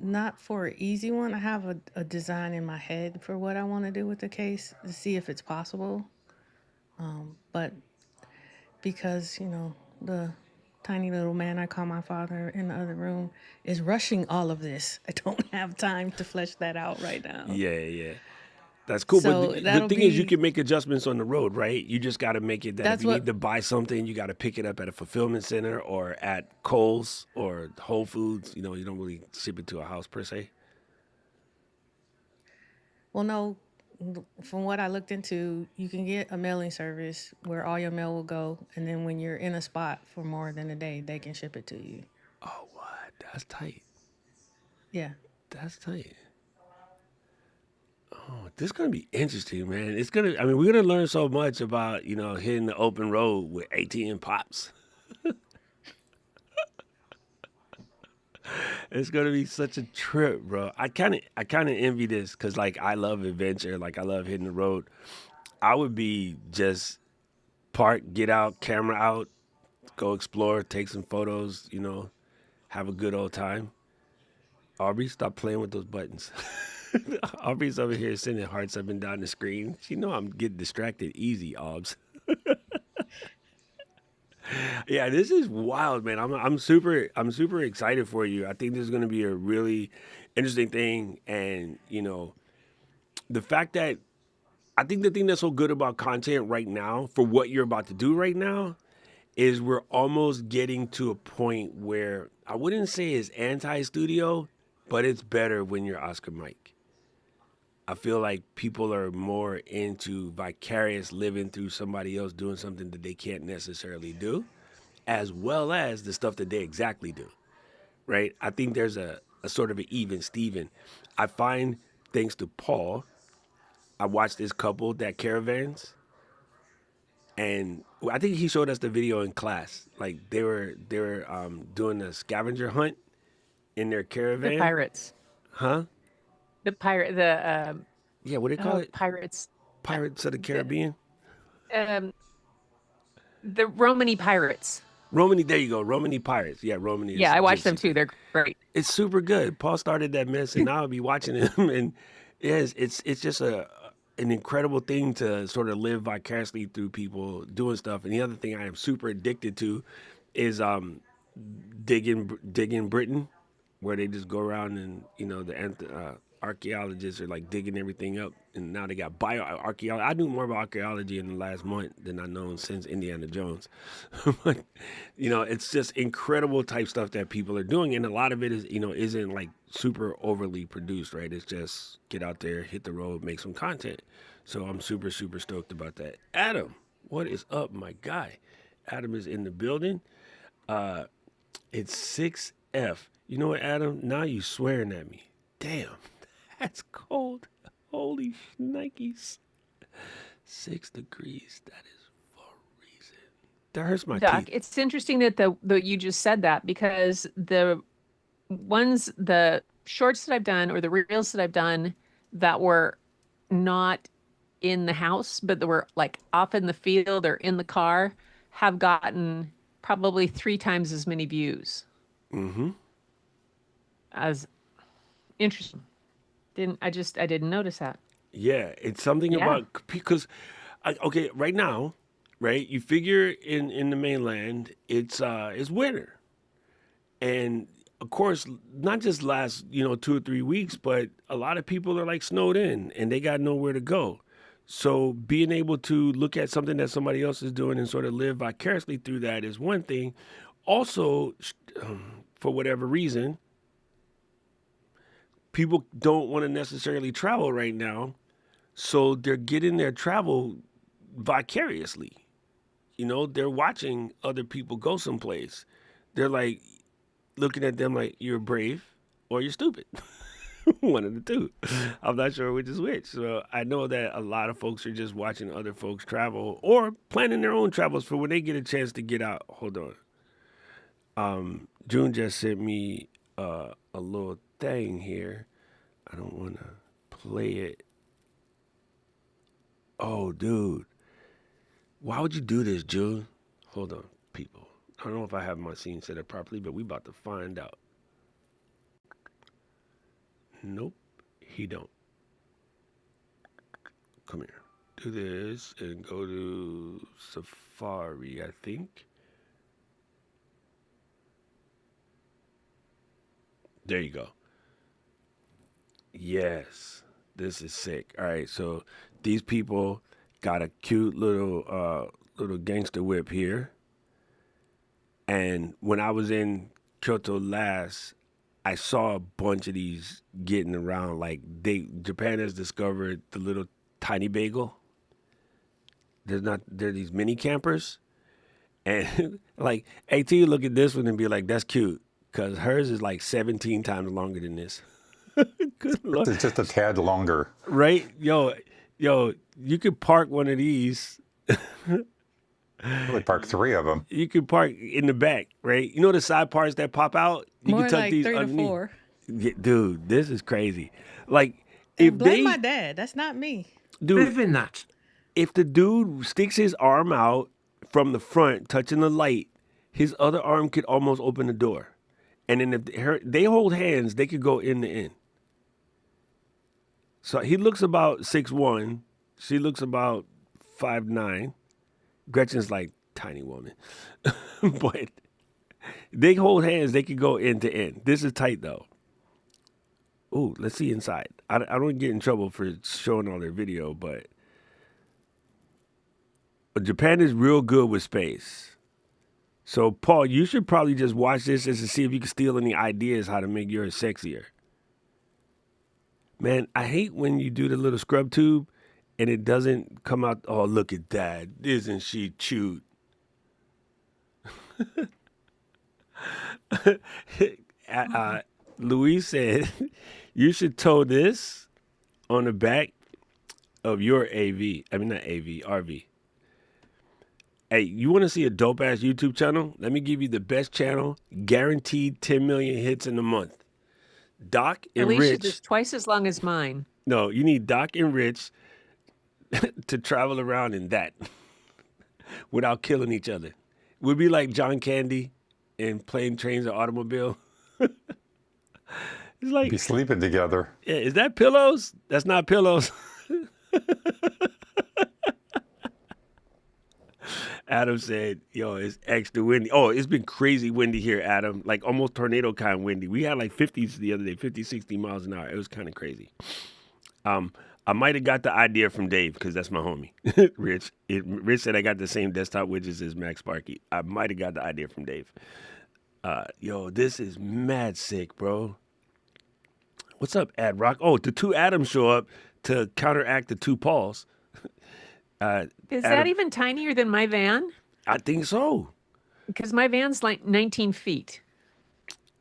[SPEAKER 3] Not for an easy one. I have a design in my head for what I want to do with the case to see if it's possible. But because, the tiny little man I call my father in the other room is rushing all of this, I don't have time to flesh that out right now.
[SPEAKER 1] Yeah. That's cool, but
[SPEAKER 3] So
[SPEAKER 1] the
[SPEAKER 3] that'll
[SPEAKER 1] thing is, you
[SPEAKER 3] be,
[SPEAKER 1] can make adjustments on the road, right? You just got to make it that if
[SPEAKER 3] that's
[SPEAKER 1] you need
[SPEAKER 3] what,
[SPEAKER 1] to buy something, you got to pick it up at a fulfillment center or at Kohl's or Whole Foods. You don't really ship it to a house per se.
[SPEAKER 3] well, no, from what I looked into, you can get a mailing service where all your mail will go. And then when you're in a spot for more than a day, they can ship it to you.
[SPEAKER 1] Oh, what? That's tight.
[SPEAKER 3] Yeah.
[SPEAKER 1] That's tight. Oh, this is gonna be interesting, man. We're gonna learn so much about hitting the open road with ATM pops. It's gonna be such a trip, bro. I kind of envy this because like I love adventure, like I love hitting the road. I would be just park, get out, camera out, go explore, take some photos, have a good old time. Aubrey, stop playing with those buttons. Aubrey's over here sending hearts up and down the screen. She know I'm getting distracted easy, Aubs. Yeah, this is wild, man. I'm super excited for you. I think this is going to be a really interesting thing, and the fact that I think the thing that's so good about content right now for what you're about to do right now is we're almost getting to a point where I wouldn't say it's anti-studio, but it's better when you're Oscar Mike. I feel like people are more into vicarious living through somebody else doing something that they can't necessarily do, as well as the stuff that they exactly do, right? I think there's a sort of an even Steven. I find, thanks to Paul, I watched this couple that caravans, and I think he showed us the video in class. Like they were doing a scavenger hunt in their
[SPEAKER 4] The
[SPEAKER 1] caravan,
[SPEAKER 4] pirates.
[SPEAKER 1] huh?
[SPEAKER 4] The
[SPEAKER 1] Yeah, what do they call it?
[SPEAKER 4] pirates.
[SPEAKER 1] Pirates of the Caribbean.
[SPEAKER 4] Um, the Romany pirates.
[SPEAKER 1] Romany, there you go. Romany Pirates. Yeah, Romany is
[SPEAKER 4] Yeah, I watched them
[SPEAKER 1] gypsy
[SPEAKER 4] too.
[SPEAKER 1] thing.
[SPEAKER 4] They're great.
[SPEAKER 1] It's super good. Paul started that mess, and now I'll be watching him. And yes, it's just an incredible thing to sort of live vicariously through people doing stuff. And the other thing I am super addicted to is digging Britain, where they just go around and archaeologists are like digging everything up, and now they got bioarchaeology. I knew more about archaeology in the last month than I've known since Indiana Jones. But it's just incredible type stuff that people are doing, and a lot of it is isn't like super overly produced, right? It's just get out there, hit the road, make some content. So I'm super super stoked about that. Adam, what is up, my guy? Adam is in the building. It's 6F. You know what, Adam? Now you swearing at me. Damn, that's cold. Holy shnikes. 6 degrees. That is for a reason. That hurts my
[SPEAKER 4] Doc,
[SPEAKER 1] teeth.
[SPEAKER 4] it's interesting that you just said that, because the shorts that I've done, or the reels that I've done, that were not in the house, but that were like off in the field or in the car, have gotten probably 3 times as many views.
[SPEAKER 1] Mm-hmm.
[SPEAKER 4] As interesting. I didn't notice that.
[SPEAKER 1] Yeah, it's something
[SPEAKER 4] Yeah.
[SPEAKER 1] about because, okay, right now, right? You figure in the mainland, it's winter, and of course, not just last 2 or 3 weeks, but a lot of people are like snowed in and they got nowhere to go. So being able to look at something that somebody else is doing and sort of live vicariously through that is one thing. Also, for whatever reason, people don't want to necessarily travel right now, so they're getting their travel vicariously. They're watching other people go someplace. They're like looking at them like, you're brave or you're stupid. One of the two. I'm not sure which is which. So I know that a lot of folks are just watching other folks travel or planning their own travels for when they get a chance to get out. Hold on. June just sent me a little thing here. I don't want to play it. Oh, dude. Why would you do this, June? Hold on, people. I don't know if I have my scene set up properly, but we about to find out. Nope, he don't. Come here. Do this and go to Safari, I think. There you go. Yes, this is sick. All right, so these people got a cute little gangster whip here. And when I was in Kyoto last, I saw a bunch of these getting around. Like Japan has discovered the little tiny bagel. There are these mini campers, and like AT look at this one and be like, "That's cute," because hers is like 17 times longer than this. Good Lord.
[SPEAKER 5] It's just a tad longer.
[SPEAKER 1] Right? Yo, you could park one of these.
[SPEAKER 5] Really park 3 of them.
[SPEAKER 1] You could park in the back, right? You know the side parts that pop out? You
[SPEAKER 3] More
[SPEAKER 1] can tuck
[SPEAKER 3] like
[SPEAKER 1] these
[SPEAKER 3] 3 to
[SPEAKER 1] underneath.
[SPEAKER 3] 4.
[SPEAKER 1] Yeah, dude, this is crazy. Like,
[SPEAKER 3] And
[SPEAKER 1] if
[SPEAKER 3] blame
[SPEAKER 1] they,
[SPEAKER 3] my dad. That's not me.
[SPEAKER 1] dude,
[SPEAKER 2] Live in that.
[SPEAKER 1] if the dude sticks his arm out from the front, touching the light, his other arm could almost open the door. And then if they hold hands, they could go in the end. So he looks about 6'1". She looks about 5'9". Gretchen's like tiny woman. But they hold hands, they could go end to end. This is tight though. Ooh, let's see inside. I don't get in trouble for showing all their video, but Japan is real good with space. So Paul, you should probably just watch this just to see if you can steal any ideas how to make yours sexier. Man, I hate when you do the little scrub tube and it doesn't come out. Oh, look at that. Isn't she cute? uh, Louise said, you should tow this on the back of your AV. I mean, not AV, RV. Hey, you want to see a dope ass YouTube channel? Let me give you the best channel, guaranteed 10 million hits in a month. Doc and
[SPEAKER 4] Alicia
[SPEAKER 1] Rich.
[SPEAKER 4] is twice as long as mine.
[SPEAKER 1] No, you need Doc and Rich to travel around in that without killing each other. We'd be like John Candy in Plane, Trains, and Automobile. It's
[SPEAKER 5] Be
[SPEAKER 1] like,
[SPEAKER 5] sleeping together.
[SPEAKER 1] yeah, is that pillows? That's not pillows. Adam said, yo, it's extra windy. Oh, it's been crazy windy here, Adam. Like almost tornado kind of windy. We had like 50s the other day, 50, 60 miles an hour. It was kind of crazy. I might have got the idea from Dave because that's my homie, Rich. Rich said I got the same desktop widgets as Max Sparky. I might have got the idea from Dave. Yo, this is mad sick, bro. What's up, Ad Rock? Oh, the two Adams show up to counteract the two Pauls.
[SPEAKER 4] Is
[SPEAKER 1] Adam,
[SPEAKER 4] that even tinier than my van?
[SPEAKER 1] I think so.
[SPEAKER 4] Because my van's like 19 feet.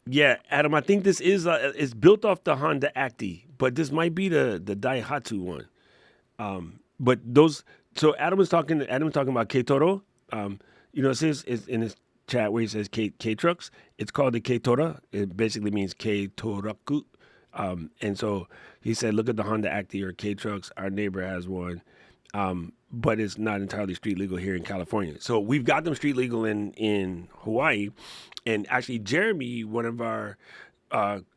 [SPEAKER 1] Yeah, Adam, I think this is it's built off the Honda Acti, but this might be the Daihatsu one. But those, so Adam was talking about K-Toro. It says it's in his chat where he says K-Trucks. It's called the K-Tora. It basically means K-Toraku. And so he said, look at the Honda Acti or K-Trucks. Our neighbor has one. But it's not entirely street legal here in California. So we've got them street legal in Hawaii. And actually, Jeremy, one of our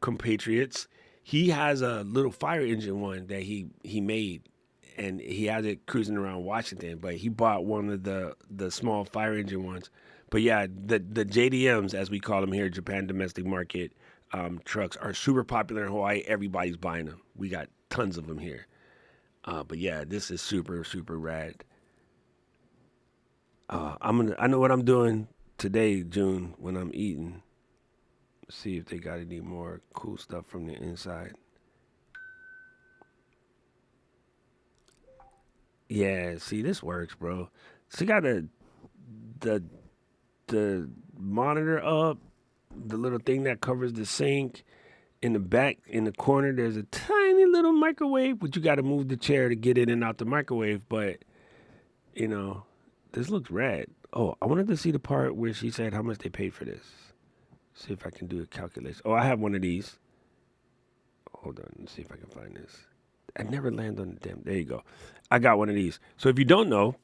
[SPEAKER 1] compatriots, he has a little fire engine one that he made. And he has it cruising around Washington. But he bought one of the small fire engine ones. But yeah, the JDMs, as we call them here, Japan Domestic Market trucks, are super popular in Hawaii. Everybody's buying them. We got tons of them here. But yeah, this is super, super rad. I know what I'm doing today, June, when I'm eating. See if they got any more cool stuff from the inside. Yeah, see, this works, bro. So you got the monitor up, the little thing that covers the sink. In the back, in the corner, there's a tiny little microwave, but you got to move the chair to get in and out the microwave. But, this looks rad. Oh, I wanted to see the part where she said how much they paid for this. See if I can do a calculation. Oh, I have one of these. Hold on, let's see if I can find this. I never land on the damn. There you go. I got one of these. So if you don't know,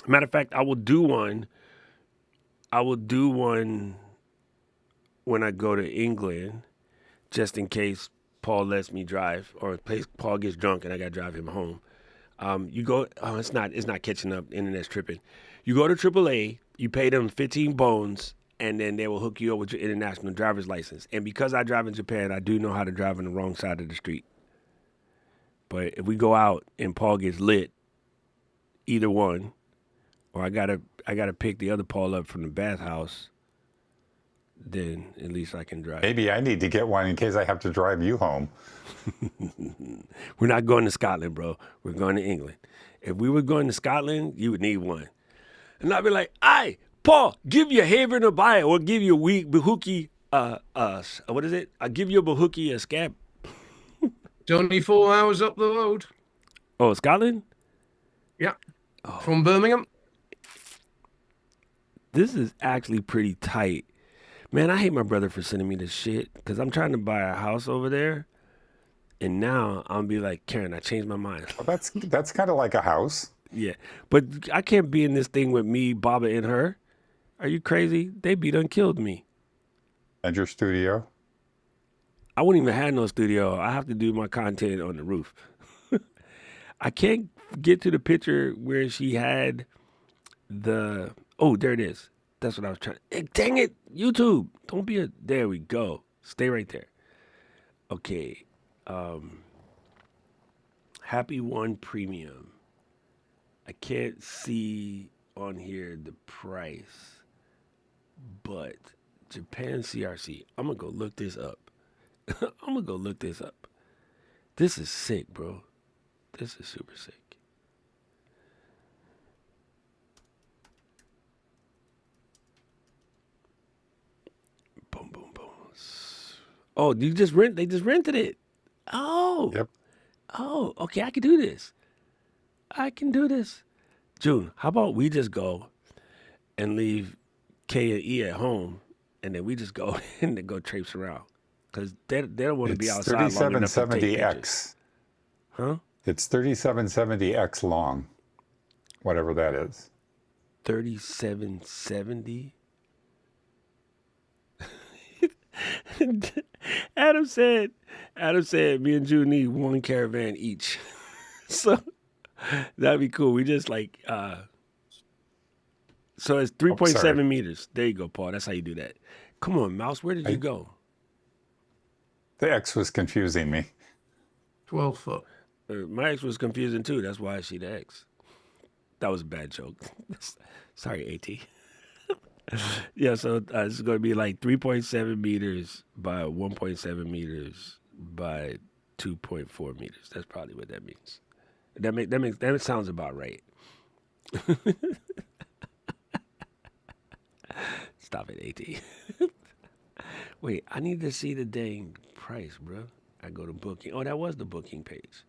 [SPEAKER 1] matter of fact, I will do one when I go to England. Just in case Paul lets me drive, or in case Paul gets drunk and I got to drive him home. You go, it's not catching up, internet's tripping. You go to AAA, you pay them 15 bones, and then they will hook you up with your international driver's license. And because I drive in Japan, I do know how to drive on the wrong side of the street. But if we go out and Paul gets lit, either one, or I gotta pick the other Paul up from the bathhouse, then at least I can drive.
[SPEAKER 5] Maybe I need to get one in case I have to drive you home.
[SPEAKER 1] We're not going to Scotland, bro. We're going to England. If we were going to Scotland, you would need one. And I'd be like, aye, Paul, give you a haven or buy it, or give you a week bahuki, what is it? I'll give you a bahuki, a scab.
[SPEAKER 2] It's only 4 hours up the road.
[SPEAKER 1] Oh, Scotland?
[SPEAKER 2] Yeah. From Birmingham.
[SPEAKER 1] This is actually pretty tight. Man, I hate my brother for sending me this shit because I'm trying to buy a house over there. And now I'm be like, Karen, I changed my mind.
[SPEAKER 5] Well, that's kind of like a house.
[SPEAKER 1] Yeah. But I can't be in this thing with me, Baba, and her. Are you crazy? They done killed me.
[SPEAKER 5] And your studio?
[SPEAKER 1] I wouldn't even have no studio. I have to do my content on the roof. I can't get to the picture where she had oh, there it is. That's what I was trying. Dang it, YouTube. Don't be there we go. Stay right there. Okay. Happy One Premium. I can't see on here the price, but Japan CRC. I'm going to go look this up. This is sick, bro. This is super sick. Boom, boom, boom. Oh, they just rented it. Oh.
[SPEAKER 5] Yep.
[SPEAKER 1] Oh, okay, I can do this. I can do this. June, how about we just go and leave K and E at home, and then we just go and then go traipse around, because they don't want to be
[SPEAKER 5] It's
[SPEAKER 1] outside long enough to take pictures.
[SPEAKER 5] 3770X.
[SPEAKER 1] Huh?
[SPEAKER 5] It's 3770X long, whatever that is.
[SPEAKER 1] 3770. Adam said, me and June need one caravan each. So that'd be cool. We just like, so it's 3.7 meters. There you go, Paul. That's how you do that. Come on, Mouse. Where did you go?
[SPEAKER 5] The X was confusing me.
[SPEAKER 2] 12 foot.
[SPEAKER 1] My X was confusing too. That's why I see the X. That was a bad joke. Sorry, AT. Yeah, so it's going to be like 3.7 meters by 1.7 meters by 2.4 meters. That's probably what that means. That sounds about right. Stop it, AT. Wait, I need to see the dang price, bro. I go to booking. Oh, that was the booking page.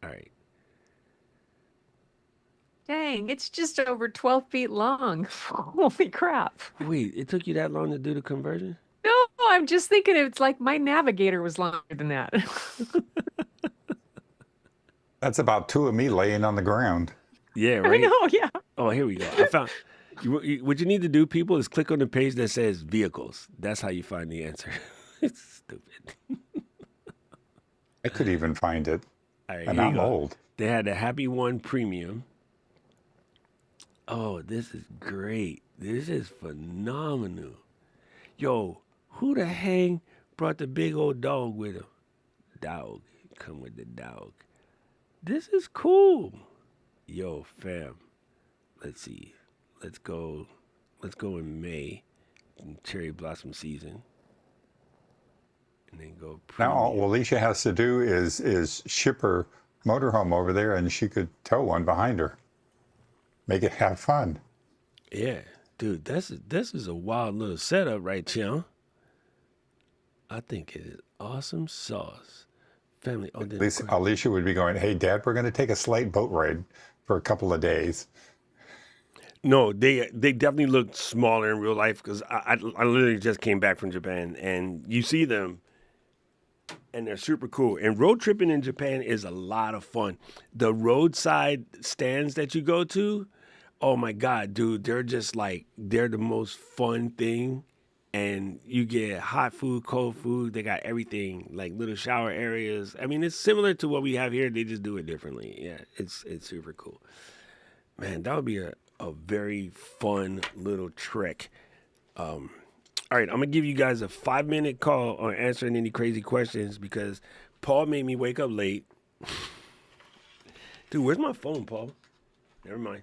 [SPEAKER 1] All right.
[SPEAKER 4] Dang, it's just over 12 feet long. Holy crap.
[SPEAKER 1] Wait, it took you that long to do the conversion?
[SPEAKER 4] No, I'm just thinking it's like my navigator was longer than that.
[SPEAKER 5] That's about two of me laying on the ground.
[SPEAKER 1] Yeah, right?
[SPEAKER 4] I know, yeah.
[SPEAKER 1] Oh, here we go. I found... what you need to do, people, is click on the page that says vehicles. That's how you find the answer. It's stupid.
[SPEAKER 5] I could even find it.
[SPEAKER 1] Right,
[SPEAKER 5] and I'm old.
[SPEAKER 1] They had the Happy One Premium. Oh, this is great. This is phenomenal. Yo, who the hang brought the big old dog with him? Dog. Come with the dog. This is cool. Yo, fam. Let's see. Let's go in May, in cherry blossom season. And then go premium.
[SPEAKER 5] Now all Alicia has to do is ship her motorhome over there, and she could tow one behind her. Make it have fun.
[SPEAKER 1] Yeah, dude, this is a wild little setup right here. I think it is awesome sauce. Family. Oh,
[SPEAKER 5] At least Alicia would be going, "Hey, Dad, we're going to take a slight boat ride for a couple of days."
[SPEAKER 1] No, they definitely look smaller in real life, because I literally just came back from Japan, and you see them, and they're super cool. And road tripping in Japan is a lot of fun. The roadside stands that you go to, oh my God, dude, they're just like, they're the most fun thing. And you get hot food, cold food. They got everything, like little shower areas. I mean, it's similar to what we have here. They just do it differently. Yeah, it's super cool. Man, that would be a very fun little trek. All right, I'm going to give you guys a 5-minute call on answering any crazy questions, because Paul made me wake up late. Dude, where's my phone, Paul? Never mind.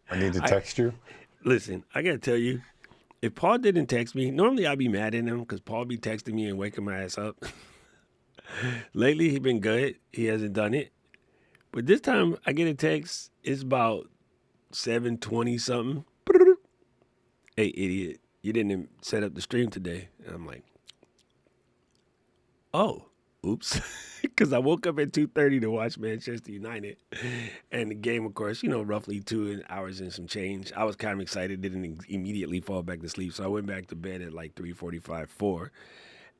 [SPEAKER 5] I need to text you.
[SPEAKER 1] Listen, I got to tell you, if Paul didn't text me, normally I'd be mad at him, because Paul be texting me and waking my ass up. Lately, he been good. He hasn't done it. But this time, I get a text. It's about 7:20 something. Hey, idiot, you didn't set up the stream today. And I'm like, oh, oops. Because I woke up at 2:30 to watch Manchester United. And the game, of course, roughly 2 hours and some change. I was kind of excited, didn't immediately fall back to sleep. So I went back to bed at like 3:45, 4.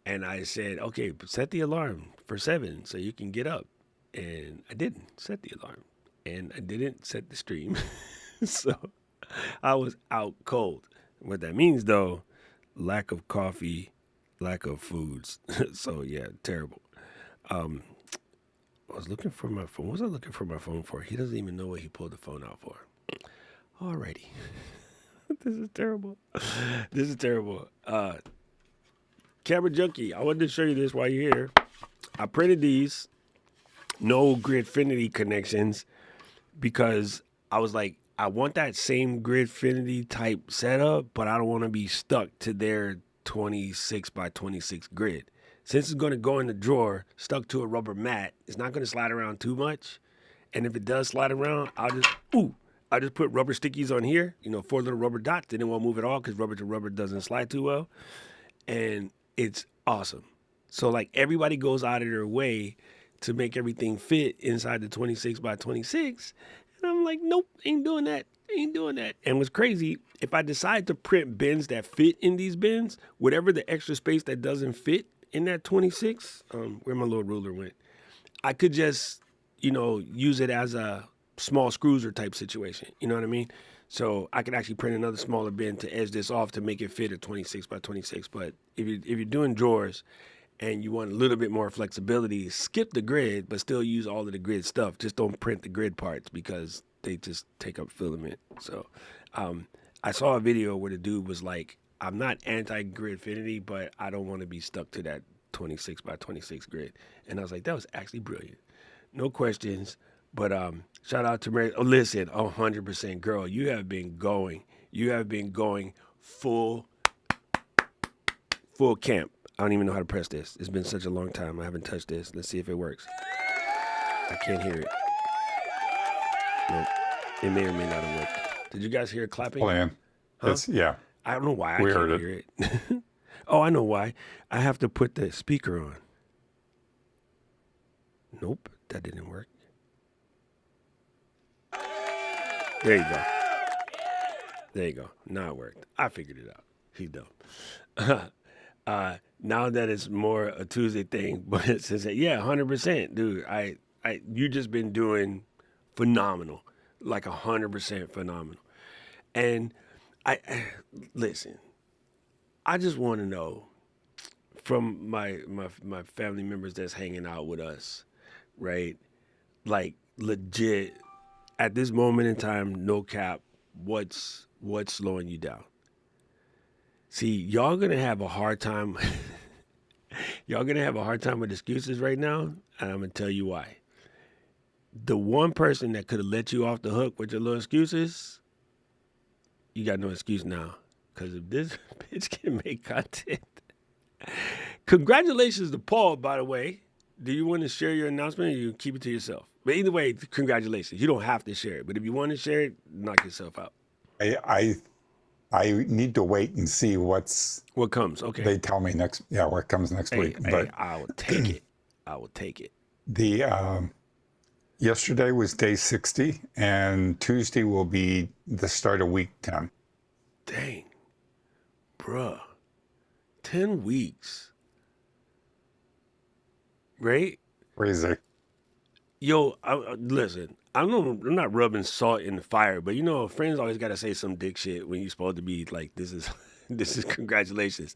[SPEAKER 1] And I said, okay, set the alarm for 7 so you can get up. And I didn't set the alarm. And I didn't set the stream. So I was out cold. What that means, though, lack of coffee, lack of foods. So, yeah, terrible. I was looking for my phone. What was I looking for my phone for? He doesn't even know what he pulled the phone out for. Alrighty. This is terrible. This is terrible. Camera Junkie, I wanted to show you this while you're here. I printed these. No Gridfinity connections, because I was like, I want that same Gridfinity type setup, but I don't want to be stuck to their 26 by 26 grid. since it's going to go in the drawer stuck to a rubber mat, it's not going to slide around too much. And if it does slide around, I just put rubber stickies on here, 4 little rubber dots. Then it won't move at all because rubber to rubber doesn't slide too well. And it's awesome. So like everybody goes out of their way to make everything fit inside the 26 by 26. And I'm like, nope, ain't doing that. And what's crazy, if I decide to print bins that fit in these bins, whatever the extra space that doesn't fit in that 26, where my little ruler went, I could just, use it as a small screws type situation. You know what I mean? So I could actually print another smaller bin to edge this off to make it fit a 26 by 26. But if you're doing drawers and you want a little bit more flexibility, skip the grid, but still use all of the grid stuff. Just don't print the grid parts because they just take up filament. So I saw a video where the dude was like, I'm not anti-gridfinity, but I don't want to be stuck to that 26 by 26 grid. And I was like, that was actually brilliant. No questions. But shout out to Mary. Oh, listen, 100%, girl, you have been going full camp. I don't even know how to press this. It's been such a long time. I haven't touched this. Let's see if it works. I can't hear it. Nope. It may or may not have worked. Did you guys hear it clapping?
[SPEAKER 5] Playing.
[SPEAKER 1] Huh?
[SPEAKER 5] Yeah.
[SPEAKER 1] I don't know why
[SPEAKER 5] We
[SPEAKER 1] I
[SPEAKER 5] heard
[SPEAKER 1] can't hear it. Oh, I know why. I have to put the speaker on. Nope, that didn't work. There you go. Now it worked. I figured it out. He's dumb. Now that it's more a Tuesday thing, but since 100%, dude. You just been doing phenomenal, like 100% phenomenal. And listen. I just want to know from my family members that's hanging out with us, right? Like legit, at this moment in time, no cap, what's slowing you down? See, y'all gonna have a hard time. Y'all gonna have a hard time with excuses right now, and I'm gonna tell you why. The one person that could have let you off the hook with your little excuses, you got no excuse now. Because if this bitch can make content. Congratulations to Paul, by the way. Do you want to share your announcement or you keep it to yourself? But either way, congratulations. You don't have to share it. But if you want to share it, knock yourself out.
[SPEAKER 5] I need to wait and see what
[SPEAKER 1] comes. Okay.
[SPEAKER 5] They tell me what comes next week. But
[SPEAKER 1] I will take it. I will take it.
[SPEAKER 5] Yesterday was day 60, and Tuesday will be the start of week 10.
[SPEAKER 1] Dang. Bruh, 10 weeks, right?
[SPEAKER 5] Crazy.
[SPEAKER 1] Yo, listen, I'm not rubbing salt in the fire, but friends always got to say some dick shit when you're supposed to be like, this is congratulations.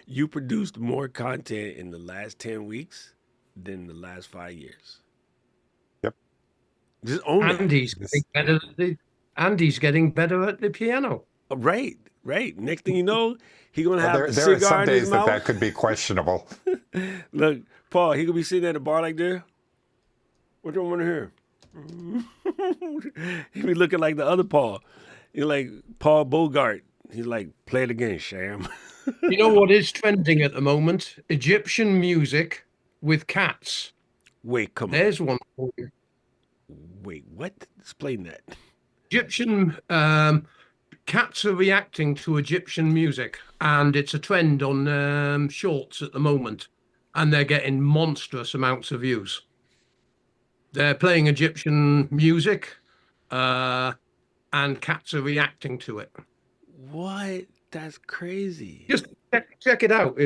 [SPEAKER 1] You produced more content in the last 10 weeks than the last 5 years.
[SPEAKER 5] Yep.
[SPEAKER 1] Just own it.
[SPEAKER 2] Andy's getting better at the piano.
[SPEAKER 1] Right. Next thing you know, he's going to have the
[SPEAKER 5] there
[SPEAKER 1] cigar
[SPEAKER 5] are some
[SPEAKER 1] in his
[SPEAKER 5] days
[SPEAKER 1] mouth.
[SPEAKER 5] that could be questionable.
[SPEAKER 1] Look, Paul, he could be sitting at a bar like this. What do I want to hear? He be looking like the other Paul. He's like Paul Bogart. He's like, play it again, Sham.
[SPEAKER 2] You know what is trending at the moment? Egyptian music with cats.
[SPEAKER 1] Wait, come on.
[SPEAKER 2] There's one for you.
[SPEAKER 1] Wait, what? Explain that.
[SPEAKER 2] Egyptian cats are reacting to Egyptian music, and it's a trend on shorts at the moment, and they're getting monstrous amounts of views. They're playing Egyptian music, and cats are reacting to it.
[SPEAKER 1] What? That's crazy.
[SPEAKER 2] Just check it out.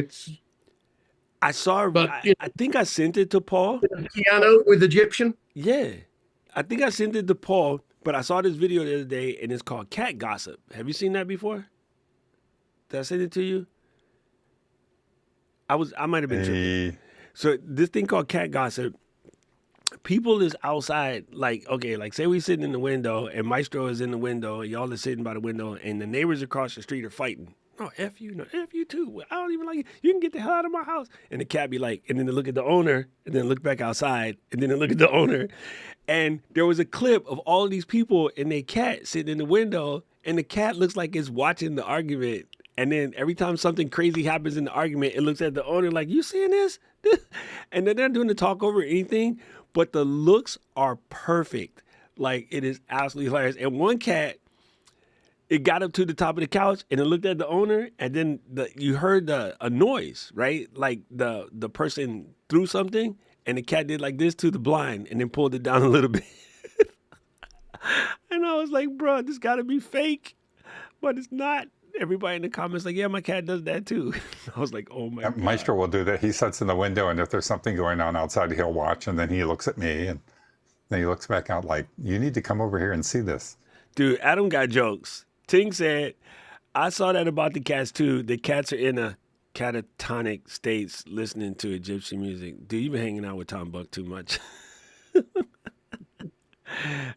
[SPEAKER 1] I saw.
[SPEAKER 2] But,
[SPEAKER 1] I think I sent it to Paul.
[SPEAKER 2] Piano with Egyptian.
[SPEAKER 1] Yeah, I think I sent it to Paul. But I saw this video the other day, and it's called Cat Gossip. Have you seen that before? Did I send it to you? I might have been tripping. So this thing called Cat Gossip, people is outside, like say we sitting in the window, and Maestro is in the window, and y'all are sitting by the window, and the neighbors across the street are fighting. No, F you, no, F you too. I don't even like you. You can get the hell out of my house. And the cat be like, and then they look at the owner, and then look back outside, and then they look at the owner. And there was a clip of all of these people and their cat sitting in the window, and the cat looks like it's watching the argument. And then every time something crazy happens in the argument, it looks at the owner like, you seeing this? And then they're not doing the talk over anything, but the looks are perfect. Like, it is absolutely hilarious. And one cat, it got up to the top of the couch and it looked at the owner, and then you heard a noise, right? Like the person threw something, and the cat did like this to the blind and then pulled it down a little bit. And I was like, bro, this got to be fake, but it's not. Everybody in the comments like, yeah, my cat does that too. I was like, oh my God.
[SPEAKER 5] Maestro will do that. He sits in the window, and if there's something going on outside, he'll watch, and then he looks at me, and then he looks back out like, you need to come over here and see this.
[SPEAKER 1] Dude, Adam got jokes. Ting said, I saw that about the cats too. The cats are in a catatonic states listening to Egyptian music. Dude, you've been hanging out with Tom Buck too much.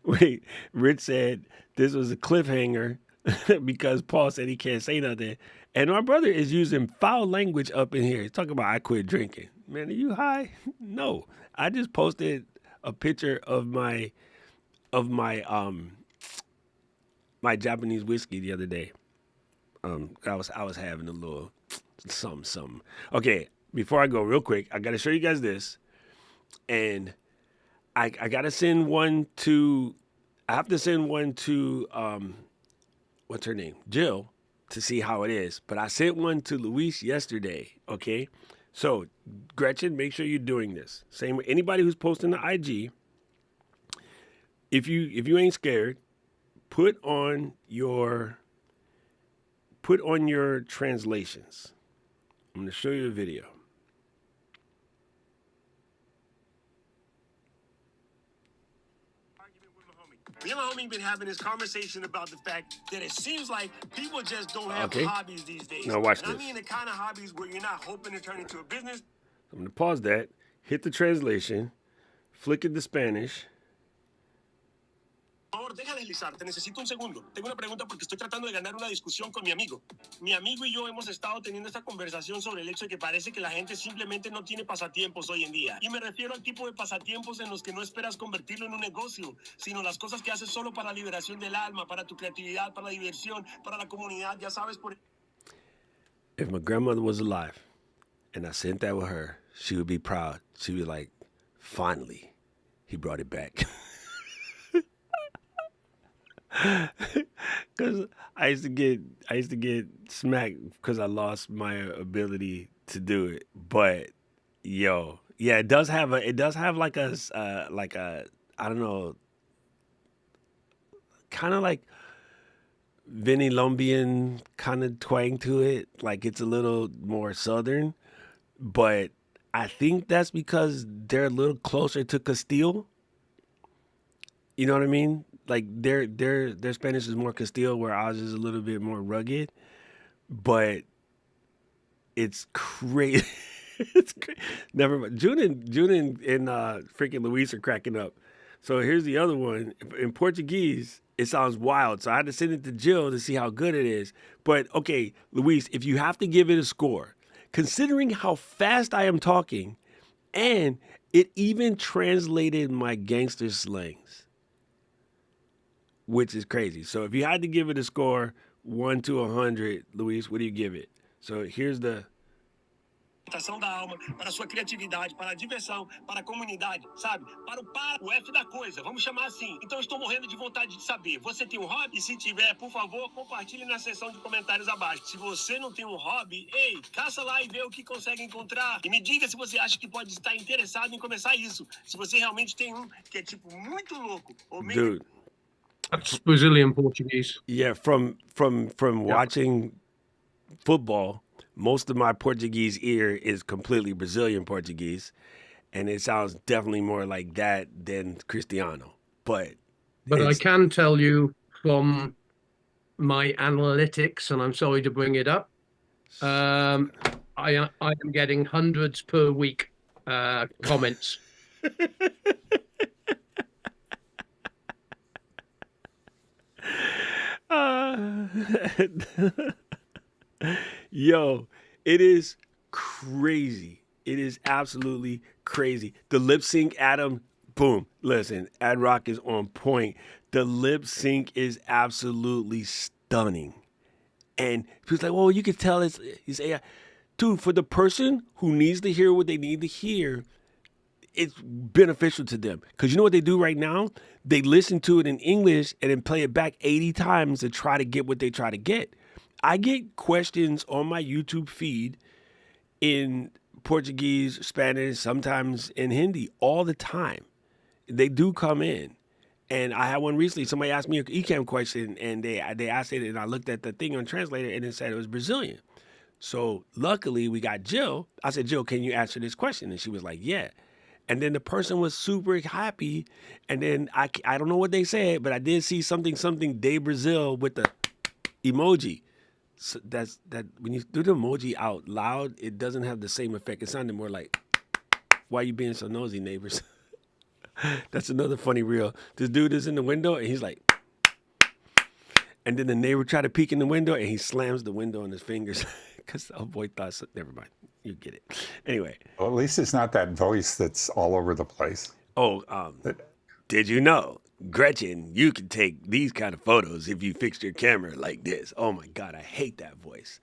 [SPEAKER 1] Wait, Rich said this was a cliffhanger because Paul said he can't say nothing. And our brother is using foul language up in here. He's talking about I quit drinking. Man, are you high? No. I just posted a picture of my my Japanese whiskey the other day. I was having a little something. Okay, before I go real quick, I gotta show you guys this. And I gotta send one to what's her name? Jill, to see how it is. But I sent one to Luis yesterday. Okay. So Gretchen, make sure you're doing this. Same with anybody who's posting the IG. If you ain't scared, put on your translations. I'm gonna show you a video. Me and my homie been having this conversation about the fact that it seems like people just don't have hobbies these days. Now watch this. I mean the kind of hobbies where you're not hoping to turn into a business. I'm gonna pause that, hit the translation, flick it to Spanish. Por favor, deja deslizarte. Necesito un segundo. Tengo una pregunta porque estoy tratando de ganar una discusión con mi amigo. Mi amigo y yo hemos estado teniendo esta conversación sobre el hecho de que parece que la gente simplemente no tiene pasatiempos hoy en día. Y me refiero al tipo de pasatiempos en los que no esperas convertirlo en un negocio, sino las cosas que haces solo para la liberación del alma, para tu creatividad, para la diversión, para la comunidad, ya sabes por... If my grandmother was alive and I sent that with her, she would be proud. She would be like, finally, he brought it back. Because I used to get smacked because I lost my ability to do it. But yo, yeah, it does have like a I don't know, kind of like Vinny Lombian kind of twang to it. Like it's a little more southern, but I think that's because they're a little closer to Castile. You know what I mean? Like their Spanish is more Castile, where ours is a little bit more rugged, but it's crazy. It's crazy. Never mind. June and freaking Luis are cracking up. So here's the other one. In Portuguese, it sounds wild. So I had to send it to Jill to see how good it is. But okay, Luis, if you have to give it a score, considering how fast I am talking, and it even translated my gangster slangs, which is crazy. So if you had to give it a score, 1 to 100, Luis, what do you give it? So here's the... da alma, para a sua criatividade, para a diversão, para a comunidade, sabe? Para o F da coisa, vamos chamar assim. Então estou morrendo de vontade de saber. Você tem um hobby? E se tiver, por favor, compartilhe na seção de comentários abaixo. Se você não tem um hobby, ei, caça lá e vê o que consegue encontrar. E me diga se você acha que pode estar interessado em começar isso. Se você realmente tem um que é tipo muito louco ou meio... Dude.
[SPEAKER 2] That's Brazilian Portuguese.
[SPEAKER 1] Yeah, from watching football, most of my Portuguese ear is completely Brazilian Portuguese, and it sounds definitely more like that than Cristiano. But
[SPEAKER 2] I can tell you from my analytics, and I'm sorry to bring it up, I am getting hundreds per week comments.
[SPEAKER 1] Yo, it is crazy. It is absolutely crazy. The lip sync, Adam, boom. Listen, Ad Rock is on point. The lip sync is absolutely stunning. And he was like, well, you could tell it's AI. Dude, for the person who needs to hear what they need to hear, it's beneficial to them. Because you know what they do right now? They listen to it in English and then play it back 80 times to try to get what they try to get. I get questions on my YouTube feed in Portuguese, Spanish, sometimes in Hindi all the time. They do come in. And I had one recently. Somebody asked me an eCam question, and they asked it, and I looked at the thing on translator, and it said it was Brazilian. So luckily, we got Jill. I said, Jill, can you answer this question? And she was like, yeah. And then the person was super happy. And then I don't know what they said, but I did see something de Brazil with the emoji. So that when you do the emoji out loud, it doesn't have the same effect. It sounded more like, why you being so nosy, neighbors? That's another funny reel. This dude is in the window and he's like, and then the neighbor tried to peek in the window and he slams the window on his fingers because the boy thought, never mind, you get it. Anyway.
[SPEAKER 5] Well, at least it's not that voice that's all over the place.
[SPEAKER 1] Oh, did you know, Gretchen, you can take these kind of photos if you fixed your camera like this. Oh my God, I hate that voice.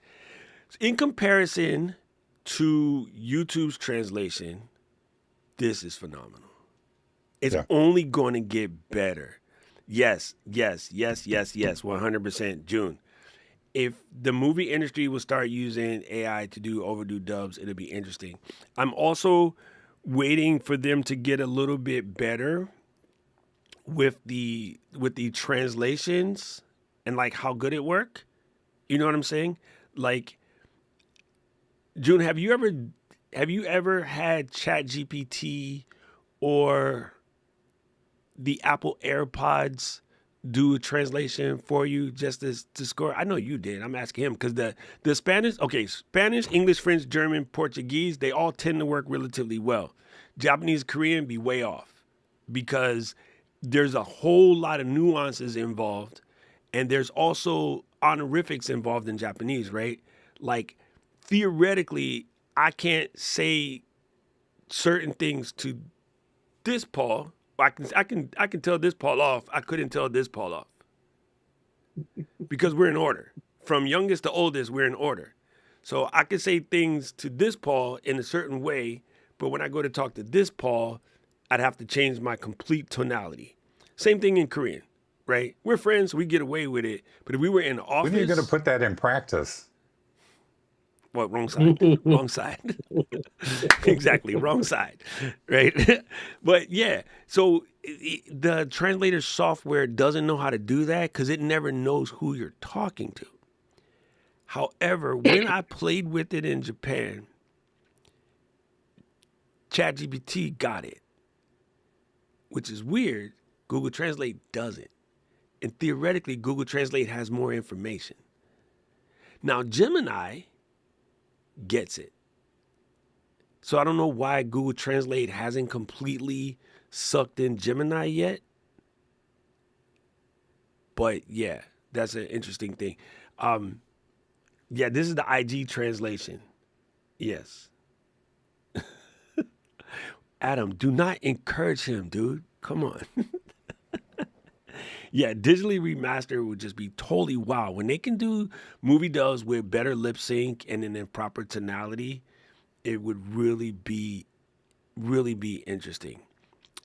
[SPEAKER 1] In comparison to YouTube's translation, this is phenomenal. It's only going to get better. Yes, 100%, June. If the movie industry will start using AI to do overdue dubs, it'll be interesting. I'm also waiting for them to get a little bit better with the translations and like how good it work. You know what I'm saying? Like, June, have you ever had ChatGPT or the Apple AirPods do a translation for you just to score? I know you did. I'm asking him because the Spanish, English, French, German, Portuguese, they all tend to work relatively well. Japanese, Korean be way off because there's a whole lot of nuances involved, and there's also honorifics involved in Japanese, right? Like, theoretically, I can't say certain things to this Paul. I can tell this Paul off. I couldn't tell this Paul off because we're in order. From youngest to oldest, we're in order. So I can say things to this Paul in a certain way, but when I go to talk to this Paul, I'd have to change my complete tonality. Same thing in Korean, right? We're friends, we get away with it. But if we were in the office,
[SPEAKER 5] when are you going to put that in practice?
[SPEAKER 1] Well, wrong side. Wrong side. Exactly, wrong side, right? But yeah, so the translator software doesn't know how to do that because it never knows who you're talking to. However, when I played with it in Japan, ChatGPT got it, which is weird. Google Translate doesn't. And theoretically, Google Translate has more information. Now, Gemini gets it. So I don't know why Google Translate hasn't completely sucked in Gemini yet. But yeah, that's an interesting thing. Yeah, this is the IG translation. Yes. Adam, do not encourage him, dude. Come on. Yeah, digitally remastered would just be totally wow. When they can do movie dubs with better lip sync and in proper tonality, it would really be interesting.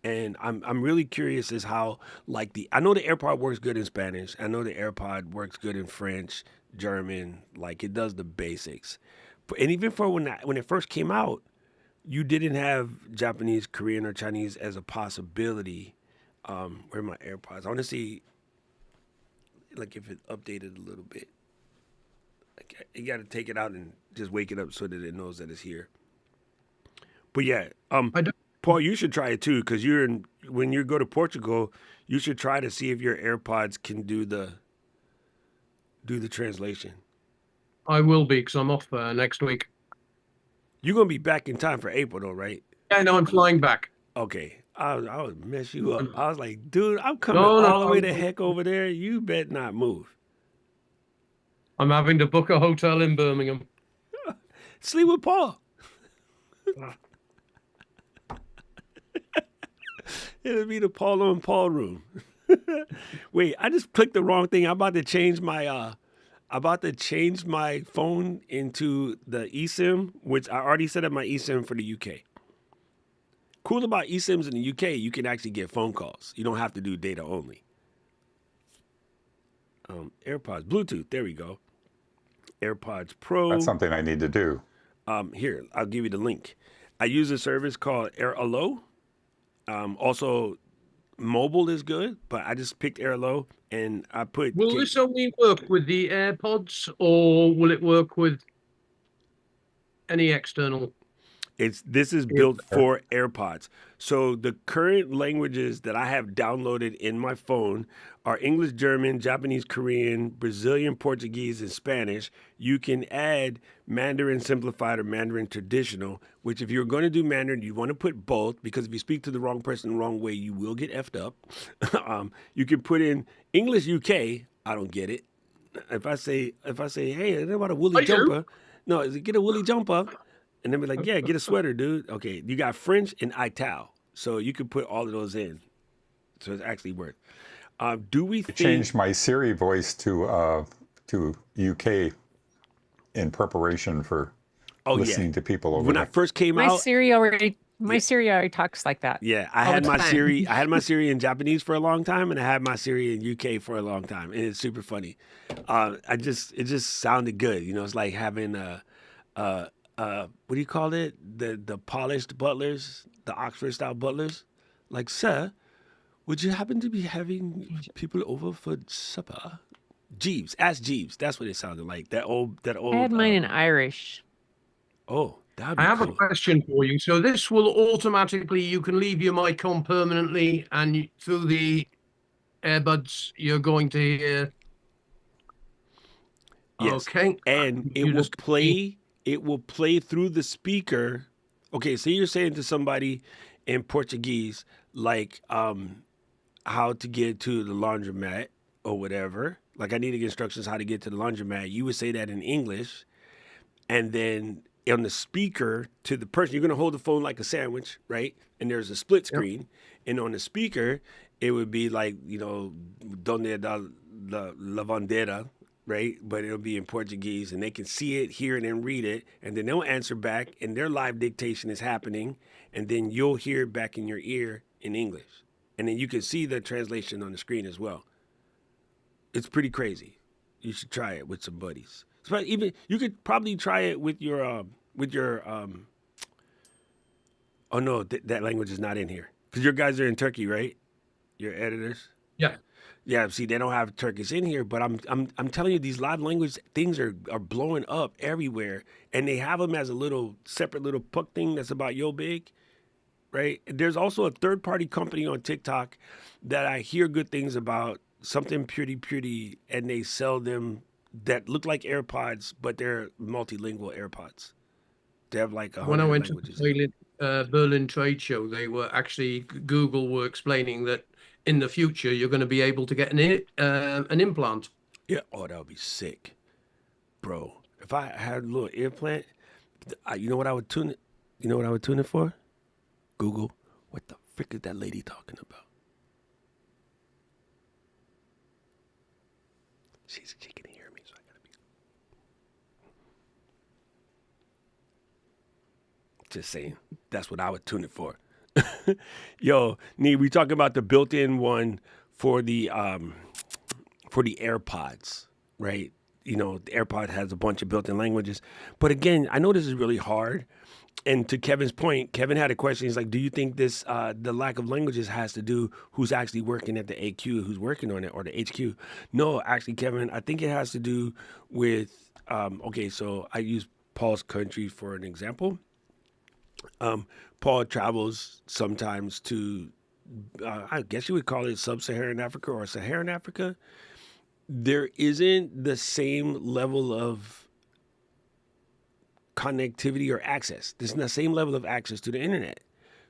[SPEAKER 1] And I'm really curious as how, like, I know the AirPod works good in Spanish. I know the AirPod works good in French, German, like it does the basics. And even for when it first came out, you didn't have Japanese, Korean, or Chinese as a possibility. Where are my AirPods? I want to see, like, if it updated a little bit. Like, you got to take it out and just wake it up so that it knows that it's here. But yeah, Paul, you should try it too, because when you go to Portugal, you should try to see if your AirPods can do the translation.
[SPEAKER 2] I will be because I'm off next week.
[SPEAKER 1] You're gonna be back in time for April, though, right?
[SPEAKER 2] Yeah, no, I'm flying back.
[SPEAKER 1] Okay, I would mess you up. I was like, dude, I'm coming all the way the heck over there. You bet not move.
[SPEAKER 2] I'm having to book a hotel in Birmingham.
[SPEAKER 1] Sleep with Paul. It'll be the Paul on Paul room. Wait, I just clicked the wrong thing. I'm about to change my about to change my phone into the eSIM, which I already set up my eSIM for the UK. Cool about eSIMs in the UK, you can actually get phone calls. You don't have to do data only. AirPods, Bluetooth, there we go. AirPods Pro.
[SPEAKER 5] That's something I need to do.
[SPEAKER 1] Here, I'll give you the link. I use a service called AirAllo. Also, mobile is good, but I just picked AirAllo and I put.
[SPEAKER 2] Will this only work with the AirPods, or will it work with any external?
[SPEAKER 1] This is built for AirPods. So the current languages that I have downloaded in my phone are English, German, Japanese, Korean, Brazilian, Portuguese, and Spanish. You can add Mandarin Simplified or Mandarin Traditional, which if you're going to do Mandarin, you want to put both, because if you speak to the wrong person the wrong way, you will get effed up. You can put in English UK. I don't get it. If I say, hey, I know about a woolly jumper. No, is it get a woolly jumper? And then be like, yeah, get a sweater, dude. Okay, you got French and Ital. So you could put all of those in. So it's actually worth. Do we think...
[SPEAKER 5] changed my Siri voice to UK in preparation for listening to people over
[SPEAKER 1] when
[SPEAKER 5] there.
[SPEAKER 1] I first came
[SPEAKER 4] My
[SPEAKER 1] out...
[SPEAKER 4] Siri already talks like that.
[SPEAKER 1] Yeah, I had my Siri in Japanese for a long time, and I had my Siri in UK for a long time. And it's super funny. It just sounded good. You know, it's like having what do you call it? The polished butlers, the Oxford style butlers. Like, sir, would you happen to be having people over for supper? Jeeves, ask Jeeves. That's what it sounded like. That old.
[SPEAKER 4] I had mine in Irish.
[SPEAKER 1] Oh, that'd be
[SPEAKER 2] I have
[SPEAKER 1] cool.
[SPEAKER 2] a question for you. So this will automatically, you can leave your mic on permanently, and through the earbuds, you're going to hear.
[SPEAKER 1] Yes.
[SPEAKER 2] Okay.
[SPEAKER 1] And it will play. It will play through the speaker. Okay, so you're saying to somebody in Portuguese, like how to get to the laundromat or whatever. Like, I need to get instructions how to get to the laundromat. You would say that in English. And then on the speaker to the person, you're going to hold the phone like a sandwich, right? And there's a split screen. Yep. And on the speaker, it would be like, you know, donde está la lavandera, right? But it'll be in Portuguese, and they can see it, hear it, and read it, and then they'll answer back, and their live dictation is happening, and then you'll hear it back in your ear in English. And then you can see the translation on the screen as well. It's pretty crazy. You should try it with some buddies. Even you could probably try it with your oh no, that language is not in here, because your guys are in Turkey, right? Your editors.
[SPEAKER 2] Yeah.
[SPEAKER 1] Yeah, see, they don't have Turkish in here, but I'm telling you, these live language things are blowing up everywhere, and they have them as a separate little puck thing that's about yo big, right? There's also a third-party company on TikTok that I hear good things about, something pretty, and they sell them that look like AirPods, but they're multilingual AirPods. They have like 100
[SPEAKER 2] when I went
[SPEAKER 1] languages.
[SPEAKER 2] To the Berlin trade show, they were actually, Google were explaining that in the future, you're going to be able to get an implant.
[SPEAKER 1] Yeah. Oh, that would be sick, bro. If I had a little implant, you know what I would tune it? You know what I would tune it for? Google. What the frick is that lady talking about? She can hear me, so I gotta be. Just saying. That's what I would tune it for. Yo, Nee, we talking about the built-in one for the AirPods, right? You know, the AirPod has a bunch of built-in languages. But again, I know this is really hard. And to Kevin's point, Kevin had a question. He's like, do you think this the lack of languages has to do who's actually working at the AQ, who's working on it, or the HQ? No, actually, Kevin, I think it has to do with, okay, so I use Paul's country for an example. Paul travels sometimes to, I guess you would call it sub-Saharan Africa or Saharan Africa. There isn't the same level of connectivity or access. There's the same level of access to the internet.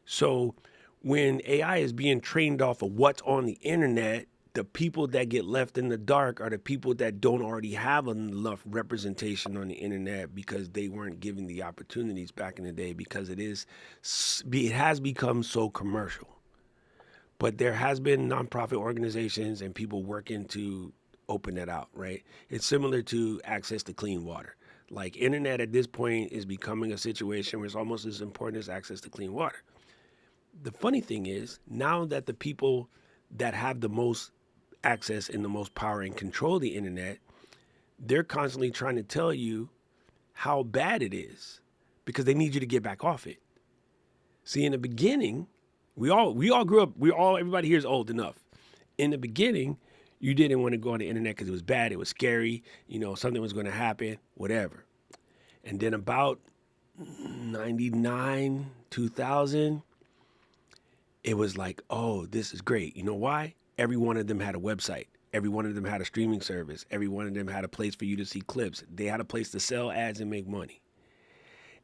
[SPEAKER 1] So when AI is being trained off of what's on the internet, the people that get left in the dark are the people that don't already have enough representation on the internet because they weren't given the opportunities back in the day, because it has become so commercial. But there has been nonprofit organizations and people working to open that out, right? It's similar to access to clean water. Like internet at this point is becoming a situation where it's almost as important as access to clean water. The funny thing is, now that the people that have the most access and the most power and control the internet, they're constantly trying to tell you how bad it is because they need you to get back off it. See, in the beginning, we all grew up, everybody here is old enough. In the beginning, you didn't want to go on the internet because it was bad, it was scary, something was going to happen, whatever. And then about 99, 2000, it was like, oh, this is great. You know why? Every one of them had a website. Every one of them had a streaming service. Every one of them had a place for you to see clips. They had a place to sell ads and make money.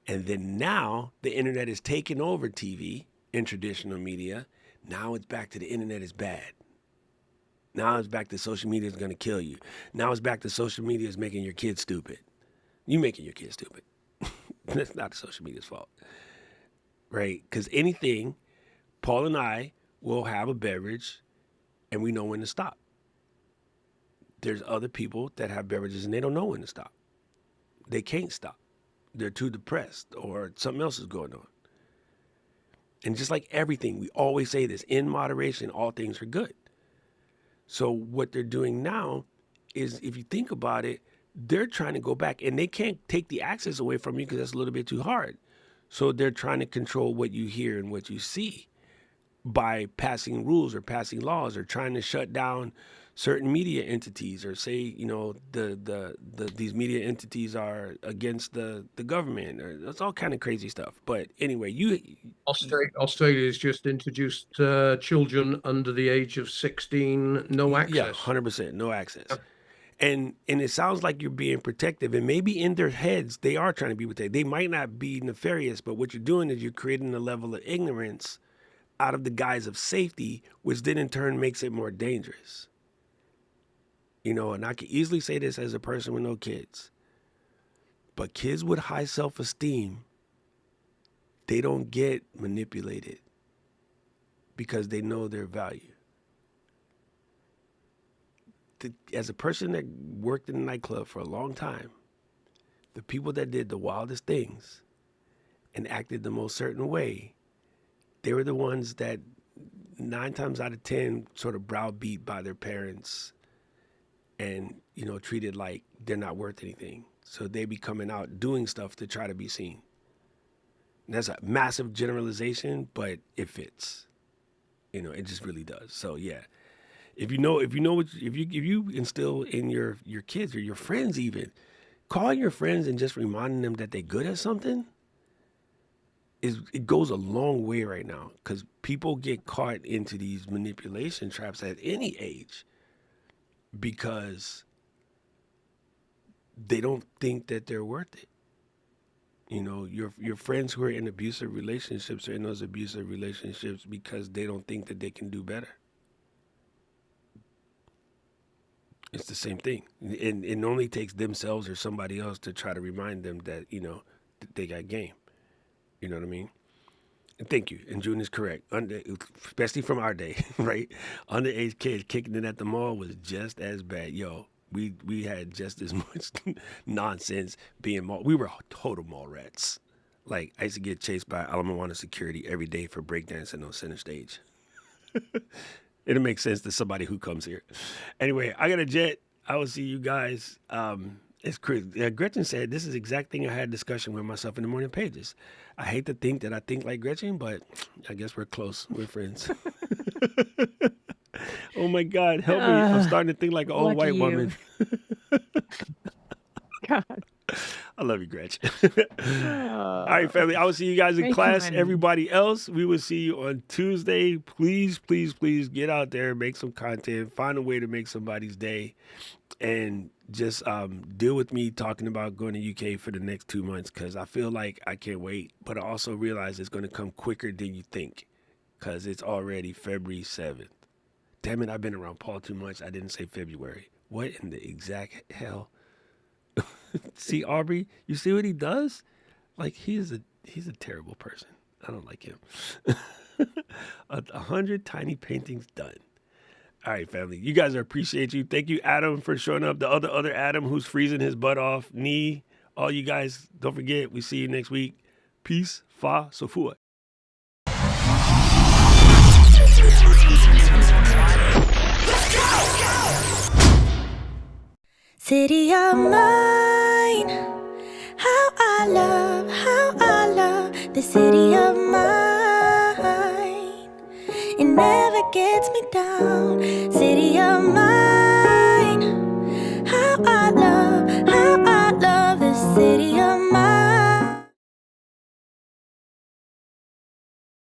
[SPEAKER 1] And then now the internet is taking over TV and traditional media. Now it's back to the internet is bad. Now it's back to social media is going to kill you. Now it's back to social media is making your kids stupid. You making your kids stupid. That's not the social media's fault. Right? Because anything, Paul and I will have a beverage and we know when to stop. There's other people that have beverages and they don't know when to stop. They can't stop. They're too depressed or something else is going on. And just like everything, we always say this, in moderation, all things are good. So what they're doing now is, if you think about it, they're trying to go back and they can't take the access away from you because that's a little bit too hard. So they're trying to control what you hear and what you see by passing rules or passing laws or trying to shut down certain media entities or say, these media entities are against the government, or that's all kind of crazy stuff. But anyway,
[SPEAKER 2] Australia has just introduced children under the age of 16, no access.
[SPEAKER 1] Yeah, 100% no access. Yeah. And it sounds like you're being protective, and maybe in their heads they are trying to be protective. They might not be nefarious, but what you're doing is you're creating a level of ignorance out of the guise of safety, which then in turn makes it more dangerous. And I can easily say this as a person with no kids, but kids with high self-esteem, they don't get manipulated because they know their value. As a person that worked in a nightclub for a long time, the people that did the wildest things and acted the most certain way, they were the ones that 9 times out of 10 sort of browbeat by their parents and, treated like they're not worth anything. So they be coming out doing stuff to try to be seen. And that's a massive generalization, but it fits. It just really does. So yeah, if you instill in your kids or your friends, even calling your friends and just reminding them that they're good at something, it goes a long way right now, because people get caught into these manipulation traps at any age because they don't think that they're worth it. Your friends who are in abusive relationships are in those abusive relationships because they don't think that they can do better. It's the same thing. And it only takes themselves or somebody else to try to remind them that, that they got game. You know what I mean? And thank you. And June is correct. Especially from our day, right? Underage kids kicking it at the mall was just as bad. Yo, we had just as much nonsense being mall. We were total mall rats. Like, I used to get chased by Alamoana security every day for breakdancing on center stage. It'll make sense to somebody who comes here. Anyway, I got a jet. I will see you guys. It's Chris. Gretchen said, this is the exact thing I had a discussion with myself in the morning pages. I hate to think that I think like Gretchen, but I guess we're close. We're friends. Oh my God, help me. I'm starting to think like an old white woman.
[SPEAKER 4] God.
[SPEAKER 1] I love you, Gretchen. All right, family. I will see you guys in class. Everybody else, we will see you on Tuesday. Please, please, please get out there, make some content, find a way to make somebody's day, and just deal with me talking about going to UK for the next 2 months, because I feel like I can't wait. But I also realize it's going to come quicker than you think, because it's already February 7th. Damn it, I've been around Paul too much. I didn't say February. What in the exact hell? See, Aubrey, you see what he does? Like, he's a terrible person. I don't like him. 100 tiny paintings done. All right, family. You guys appreciate you. Thank you, Adam, for showing up. The other Adam who's freezing his butt off. Nee, all you guys, don't forget, we see you next week. Peace. Fa. Sofua.
[SPEAKER 6] City of mine, how I love the city of mine. It never gets me down. City of mine.